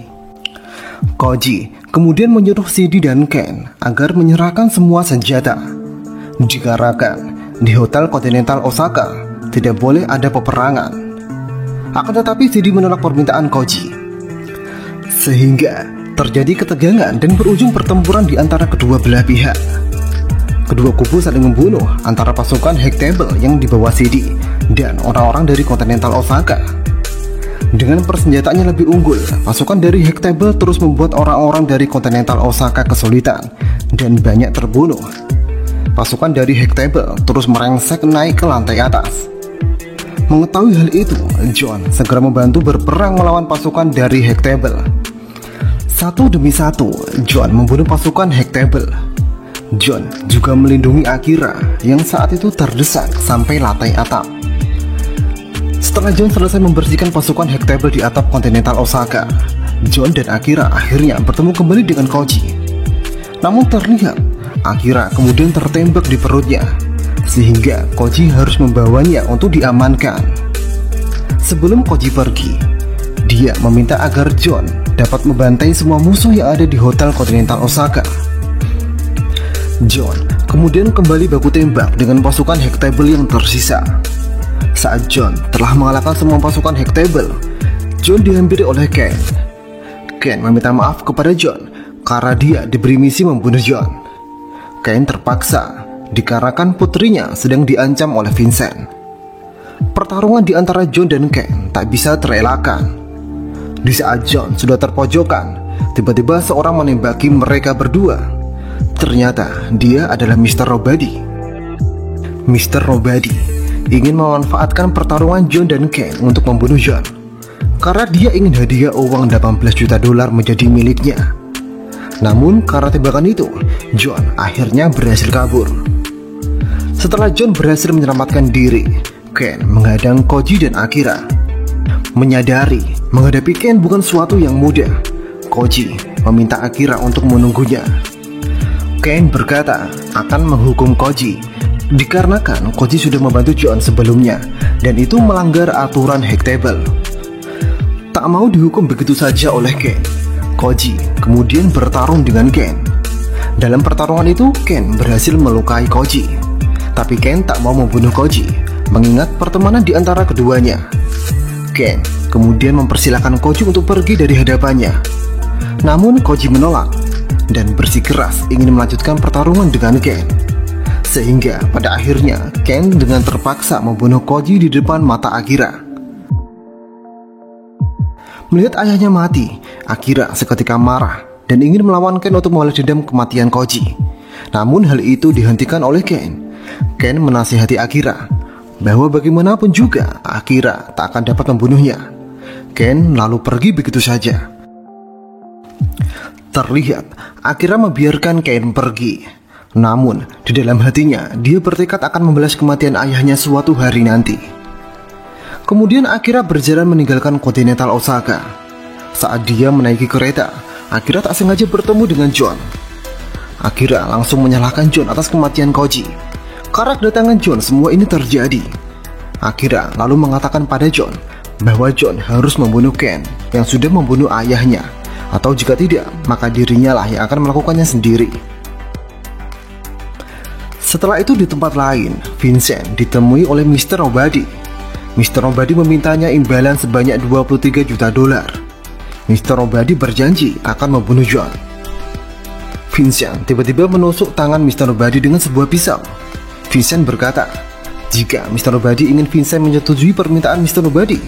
Koji kemudian menyuruh Sidi dan Kane agar menyerahkan semua senjata, dikarenakan di Hotel Continental Osaka tidak boleh ada peperangan. Akan tetapi Sidi menolak permintaan Koji, sehingga terjadi ketegangan dan berujung pertempuran di antara kedua belah pihak. Kedua kubu saling membunuh antara pasukan High Table yang dibawa Sidi dan orang-orang dari Continental Osaka. Dengan persenjataannya lebih unggul, pasukan dari Hek Table terus membuat orang-orang dari Continental Osaka kesulitan dan banyak terbunuh. Pasukan dari Hek Table terus merengsek naik ke lantai atas. Mengetahui hal itu, John segera membantu berperang melawan pasukan dari Hek Table. Satu demi satu, John membunuh pasukan Hek Table. John juga melindungi Akira yang saat itu terdesak sampai lantai atap. Setelah John selesai membersihkan pasukan Hek Table di atap Continental Osaka, John dan Akira akhirnya bertemu kembali dengan Koji. Namun terlihat Akira kemudian tertembak di perutnya, sehingga Koji harus membawanya untuk diamankan. Sebelum Koji pergi, dia meminta agar John dapat membantai semua musuh yang ada di Hotel Continental Osaka. John kemudian kembali baku tembak dengan pasukan Hek Table yang tersisa. Saat John telah mengalahkan semua pasukan Hek Table, John dihampiri oleh Ken. Ken meminta maaf kepada John karena dia diberi misi membunuh John. Ken terpaksa dikarenakan putrinya sedang diancam oleh Vincent. Pertarungan di antara John dan Ken tak bisa terelakkan. Di saat John sudah terpojokan, tiba-tiba seorang menembaki mereka berdua. Ternyata dia adalah Mr. Robadi. Mr. Robadi ingin memanfaatkan pertarungan John dan Ken untuk membunuh John karena dia ingin hadiah uang $18 juta menjadi miliknya. Namun karena tembakan itu, John akhirnya berhasil kabur. Setelah John berhasil menyelamatkan diri, Ken menghadang Koji dan Akira. Menyadari menghadapi Ken bukan suatu yang mudah, Koji meminta Akira untuk menunggunya. Ken berkata akan menghukum Koji dikarenakan Koji sudah membantu John sebelumnya dan itu melanggar aturan Hek Table. Tak mau dihukum begitu saja oleh Ken, Koji kemudian bertarung dengan Ken. Dalam pertarungan itu, Ken berhasil melukai Koji. Tapi Ken tak mau membunuh Koji, mengingat pertemanan di antara keduanya. Ken kemudian mempersilahkan Koji untuk pergi dari hadapannya. Namun Koji menolak dan bersikeras ingin melanjutkan pertarungan dengan Ken. Sehingga pada akhirnya Ken dengan terpaksa membunuh Koji di depan mata Akira. Melihat ayahnya mati, Akira seketika marah dan ingin melawan Ken untuk membalas dendam kematian Koji. Namun hal itu dihentikan oleh Ken. Ken menasihati Akira bahwa bagaimanapun juga Akira tak akan dapat membunuhnya. Ken lalu pergi begitu saja. Terlihat Akira membiarkan Ken pergi. Namun, di dalam hatinya, dia bertekad akan membalas kematian ayahnya suatu hari nanti. Kemudian Akira berjalan meninggalkan Continental Osaka. Saat dia menaiki kereta, Akira tak sengaja bertemu dengan John. Akira langsung menyalahkan John atas kematian Koji. Karena kedatangan John semua ini terjadi. Akira lalu mengatakan pada John bahwa John harus membunuh Ken yang sudah membunuh ayahnya. Atau jika tidak, maka dirinya lah yang akan melakukannya sendiri. Setelah itu di tempat lain, Vincent ditemui oleh Mr. Robadi. Mr. Robadi memintanya imbalan sebanyak $23 juta. Mr. Robadi berjanji akan membunuh John. Vincent tiba-tiba menusuk tangan Mr. Robadi dengan sebuah pisau. Vincent berkata, jika Mr. Robadi ingin Vincent menyetujui permintaan Mr. Robadi,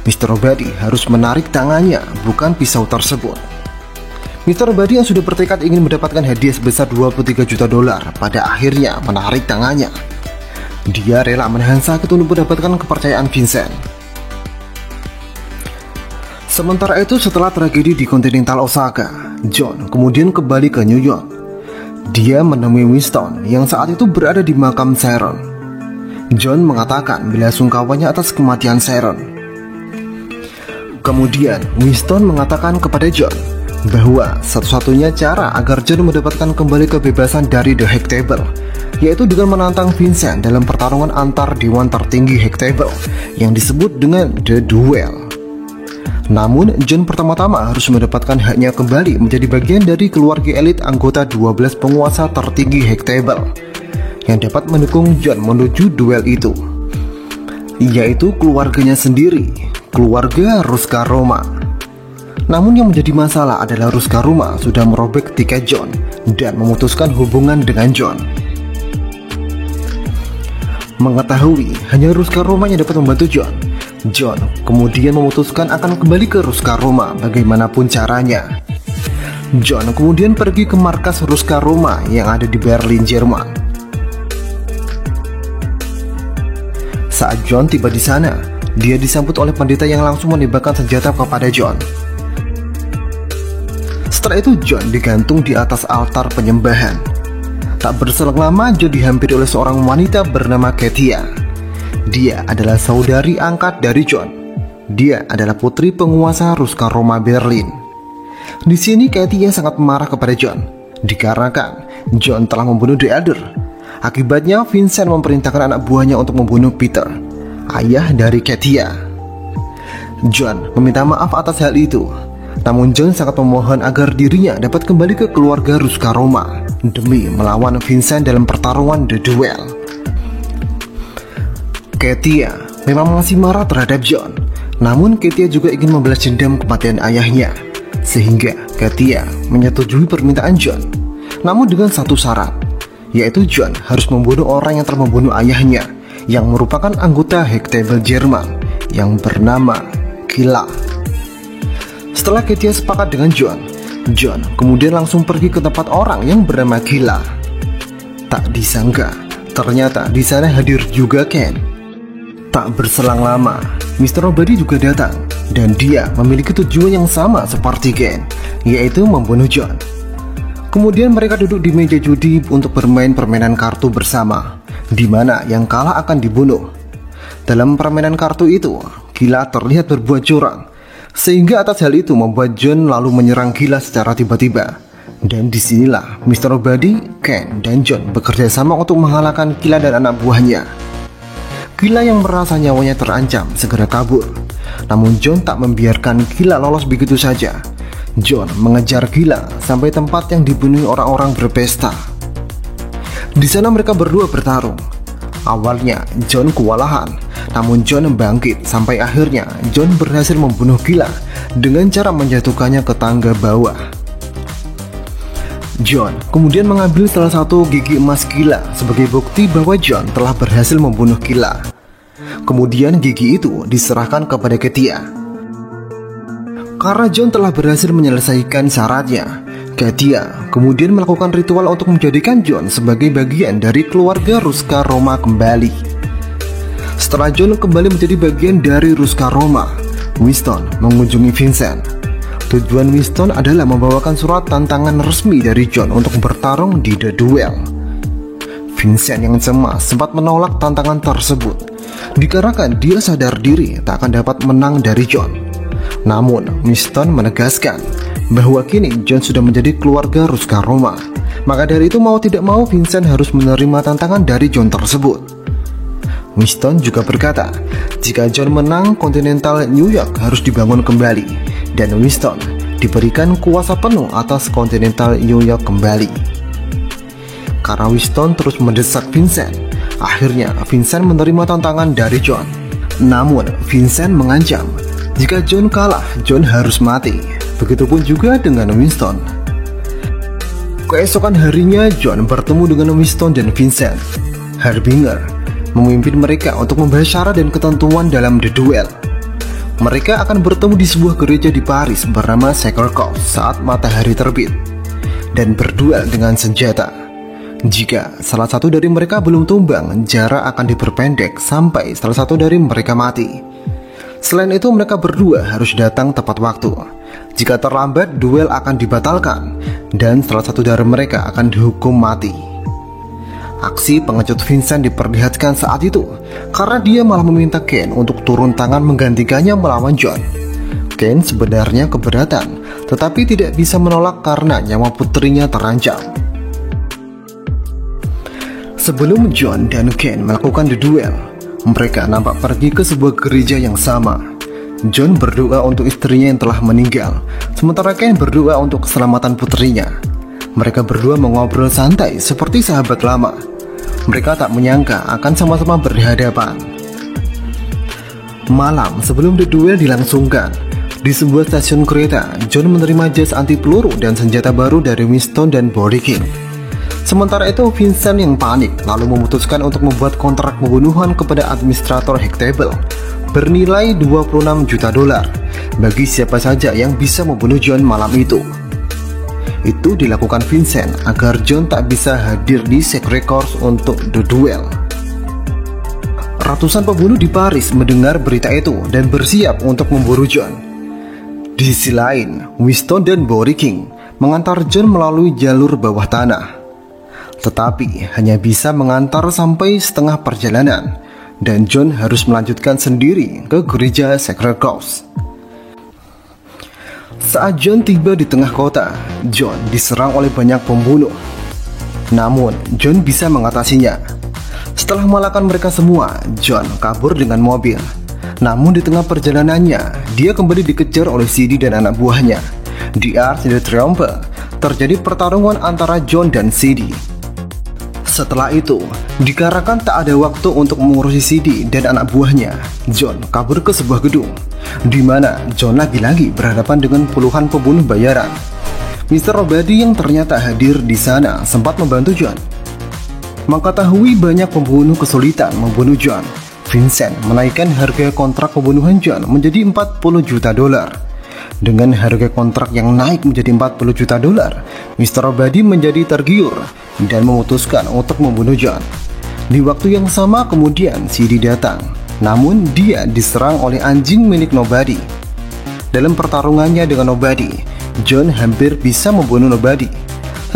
Mr. Robadi harus menarik tangannya, bukan pisau tersebut. Mr. Robadi yang sudah bertekad ingin mendapatkan hadiah sebesar $23 juta pada akhirnya menarik tangannya. Dia rela menahan sakit untuk mendapatkan kepercayaan Vincent. Sementara itu, setelah tragedi di Continental Osaka, John kemudian kembali ke New York. Dia menemui Winston yang saat itu berada di makam Sharon. John mengatakan belasungkawanya atas kematian Sharon. Kemudian Winston mengatakan kepada John bahwa satu-satunya cara agar John mendapatkan kembali kebebasan dari The Hek Table yaitu dengan menantang Vincent dalam pertarungan antar dewan tertinggi Hek Table yang disebut dengan The Duel. Namun John pertama-tama harus mendapatkan haknya kembali menjadi bagian dari keluarga elit anggota 12 penguasa tertinggi Hek Table yang dapat mendukung John menuju duel itu, yaitu keluarganya sendiri, keluarga Ruskaroma. Namun yang menjadi masalah adalah Ruskaroma sudah merobek tiket John dan memutuskan hubungan dengan John. Mengetahui hanya Ruskaroma yang dapat membantu John, John kemudian memutuskan akan kembali ke Ruska Roma bagaimanapun caranya. John kemudian pergi ke markas Ruska Roma yang ada di Berlin, Jerman. Saat John tiba di sana, dia disambut oleh pendeta yang langsung menembakkan senjata kepada John. Setelah itu John digantung di atas altar penyembahan. Tak berselang lama John dihampiri oleh seorang wanita bernama Katia. Dia adalah saudari angkat dari John. Dia adalah putri penguasa Ruska Roma Berlin. Di sini Katia sangat marah kepada John dikarenakan John telah membunuh The Elder. Akibatnya Vincent memerintahkan anak buahnya untuk membunuh Peter, ayah dari Katia. John meminta maaf atas hal itu. Namun John sangat memohon agar dirinya dapat kembali ke keluarga Ruska Roma demi melawan Vincent dalam pertarungan The Duel. Katia memang masih marah terhadap John, namun Katia juga ingin membalas dendam kematian ayahnya, sehingga Katia menyetujui permintaan John, namun dengan satu syarat, yaitu John harus membunuh orang yang telah membunuh ayahnya, yang merupakan anggota Hechtebel Jerman yang bernama Gila. Setelah Katia sepakat dengan John kemudian langsung pergi ke tempat orang yang bernama Gila. Tak disangka, ternyata di sana hadir juga Ken. Tak berselang lama, Mr. Nobody juga datang, dan dia memiliki tujuan yang sama seperti Ken, yaitu membunuh John. Kemudian mereka duduk di meja judi untuk bermain permainan kartu bersama, di mana yang kalah akan dibunuh. Dalam permainan kartu itu, Gila terlihat berbuat curang, sehingga atas hal itu membuat John lalu menyerang Gila secara tiba-tiba. Dan disinilah Mr. Nobody, Ken, dan John bekerja sama untuk mengalahkan Gila dan anak buahnya. Gila yang merasa nyawanya terancam segera kabur, namun John tak membiarkan Gila lolos begitu saja. John mengejar Gila sampai tempat yang dipenuhi orang-orang berpesta. Di sana mereka berdua bertarung. Awalnya John kewalahan, namun John bangkit sampai akhirnya John berhasil membunuh Gila dengan cara menjatuhkannya ke tangga bawah. John kemudian mengambil salah satu gigi emas Gila sebagai bukti bahwa John telah berhasil membunuh Gila. Kemudian gigi itu diserahkan kepada Katia. Karena John telah berhasil menyelesaikan syaratnya, Katia kemudian melakukan ritual untuk menjadikan John sebagai bagian dari keluarga Ruska Roma kembali. Setelah John kembali menjadi bagian dari Ruska Roma, Winston mengunjungi Vincent. Tujuan Winston adalah membawakan surat tantangan resmi dari John untuk bertarung di The Duel. Vincent yang cemas sempat menolak tantangan tersebut, dikarenakan dia sadar diri tak akan dapat menang dari John. Namun Winston menegaskan bahwa kini John sudah menjadi keluarga Ruska Roma. Maka dari itu mau tidak mau Vincent harus menerima tantangan dari John tersebut. Winston juga berkata, jika John menang, Continental New York harus dibangun kembali, dan Winston diberikan kuasa penuh atas Continental New York kembali. Karena Winston terus mendesak Vincent, akhirnya Vincent menerima tantangan dari John. Namun Vincent mengancam, jika John kalah, John harus mati. Begitupun juga dengan Winston. Keesokan harinya John bertemu dengan Winston dan Vincent. Harbinger memimpin mereka untuk membahas syarat dan ketentuan dalam The Duel. Mereka akan bertemu di sebuah gereja di Paris bernama Sacred Coast saat matahari terbit, dan berduel dengan senjata. Jika salah satu dari mereka belum tumbang, jarak akan diperpendek sampai salah satu dari mereka mati. Selain itu mereka berdua harus datang tepat waktu. Jika terlambat, duel akan dibatalkan, dan salah satu dari mereka akan dihukum mati. Aksi pengecut Vincent diperlihatkan saat itu, karena dia malah meminta Ken untuk turun tangan menggantikannya melawan John. Ken sebenarnya keberatan, tetapi tidak bisa menolak karena nyawa putrinya terancam. Sebelum John dan Ken melakukan The Duel, mereka nampak pergi ke sebuah gereja yang sama. John berdoa untuk istrinya yang telah meninggal, sementara Ken berdoa untuk keselamatan putrinya. Mereka berdua mengobrol santai seperti sahabat lama. Mereka tak menyangka akan sama-sama berhadapan. Malam sebelum The Duel dilangsungkan, di sebuah stasiun kereta, John menerima jas anti peluru dan senjata baru dari Winston dan Body King. Sementara itu Vincent yang panik lalu memutuskan untuk membuat kontrak pembunuhan kepada administrator Hechtebel bernilai 26 juta dolar bagi siapa saja yang bisa membunuh John malam itu. Itu dilakukan Vincent agar John tak bisa hadir di Secret Course untuk The Duel. Ratusan pembunuh di Paris mendengar berita itu dan bersiap untuk memburu John. Di sisi lain, Winston dan Bobby King mengantar John melalui jalur bawah tanah, tetapi hanya bisa mengantar sampai setengah perjalanan, dan John harus melanjutkan sendiri ke gereja Sacred Course. Saat John tiba di tengah kota, John diserang oleh banyak pembunuh. Namun, John bisa mengatasinya. Setelah mengalahkan mereka semua, John kabur dengan mobil. Namun di tengah perjalanannya, dia kembali dikejar oleh Sidi dan anak buahnya. Di Arc de Triomphe, terjadi pertarungan antara John dan Sidi. Setelah itu, dikarenakan tak ada waktu untuk mengurusi Sidi dan anak buahnya, John kabur ke sebuah gedung, di mana John lagi-lagi berhadapan dengan puluhan pembunuh bayaran. Mr. Robadi yang ternyata hadir di sana sempat membantu John. Mengetahui banyak pembunuh kesulitan membunuh John, Vincent menaikkan harga kontrak pembunuhan John menjadi 40 juta dolar. Dengan harga kontrak yang naik menjadi 40 juta dolar, Mr. Robadi menjadi tergiur dan memutuskan untuk membunuh John. Di waktu yang sama kemudian Sidi datang, namun dia diserang oleh anjing milik Nobody. Dalam pertarungannya dengan Nobody, John hampir bisa membunuh Nobody,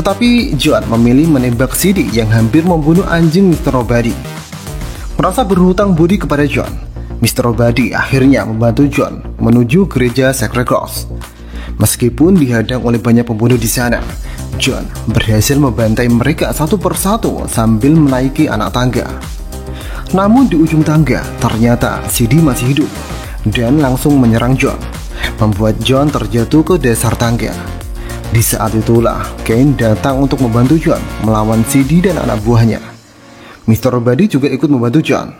tetapi John memilih menembak Sidi yang hampir membunuh anjing Mr. Robadi. Merasa berhutang budi kepada John, Mr. Robadi akhirnya membantu John menuju gereja Sacred Course. Meskipun dihadang oleh banyak pembunuh di sana, John berhasil membantai mereka satu persatu sambil menaiki anak tangga. Namun di ujung tangga, ternyata Sidi masih hidup dan langsung menyerang John, membuat John terjatuh ke dasar tangga. Di saat itulah Kane datang untuk membantu John melawan Sidi dan anak buahnya. Mr. Robadi juga ikut membantu John.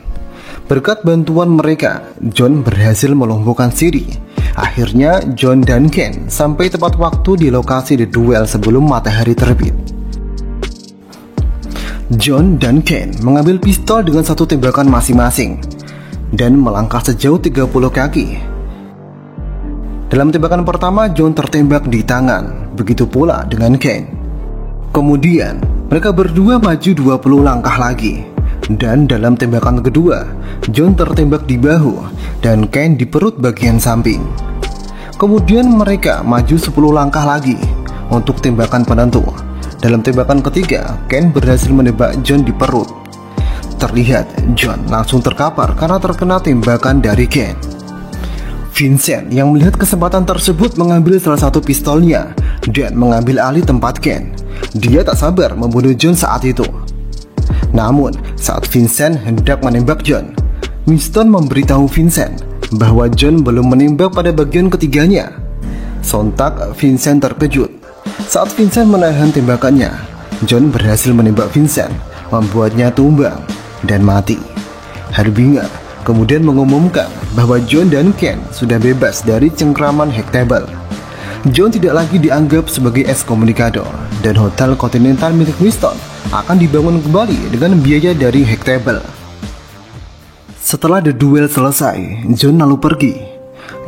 Berkat bantuan mereka, John berhasil melumpuhkan Sidi. Akhirnya John dan Ken sampai tepat waktu di lokasi The Duel sebelum matahari terbit. John dan Ken mengambil pistol dengan satu tembakan masing-masing dan melangkah sejauh 30 kaki. Dalam tembakan pertama, John tertembak di tangan, begitu pula dengan Ken. Kemudian mereka berdua maju 20 langkah lagi, dan dalam tembakan kedua, John tertembak di bahu dan Ken di perut bagian samping. Kemudian mereka maju 10 langkah lagi untuk tembakan penentu. Dalam tembakan ketiga, Ken berhasil menembak John di perut. Terlihat John langsung terkapar karena terkena tembakan dari Ken. Vincent yang melihat kesempatan tersebut mengambil salah satu pistolnya dan mengambil alih tempat Ken. Dia tak sabar membunuh John saat itu. Namun, saat Vincent hendak menembak John, Winston memberitahu Vincent bahwa John belum menembak pada bagian ketiganya. Sontak Vincent terkejut. Saat Vincent menahan tembakannya, John berhasil menembak Vincent, membuatnya tumbang dan mati. Harbinger kemudian mengumumkan bahwa John dan Ken sudah bebas dari cengkraman Hectable. John tidak lagi dianggap sebagai ekskomunikator, dan Hotel Continental milik Winston akan dibangun kembali dengan biaya dari Hectable. Setelah The Duel selesai, John lalu pergi.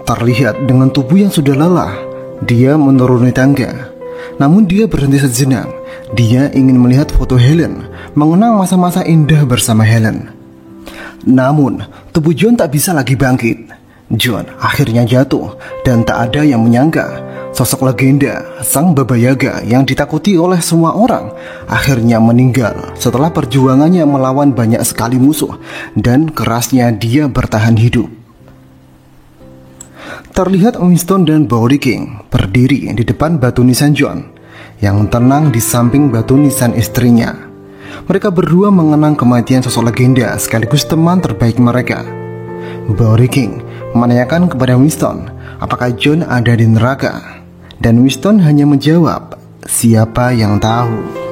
Terlihat dengan tubuh yang sudah lelah, dia menuruni tangga. Namun dia berhenti sejenak. Dia ingin melihat foto Helen, mengenang masa-masa indah bersama Helen. Namun, tubuh John tak bisa lagi bangkit. John akhirnya jatuh, dan tak ada yang menyangka sosok legenda, sang Baba Yaga yang ditakuti oleh semua orang, akhirnya meninggal setelah perjuangannya melawan banyak sekali musuh dan kerasnya dia bertahan hidup. Terlihat Winston dan Bobby King berdiri di depan batu nisan John yang tenang di samping batu nisan istrinya. Mereka berdua mengenang kematian sosok legenda sekaligus teman terbaik mereka. Bobby King menanyakan kepada Winston apakah John ada di neraka, dan Winston hanya menjawab, "Siapa yang tahu?"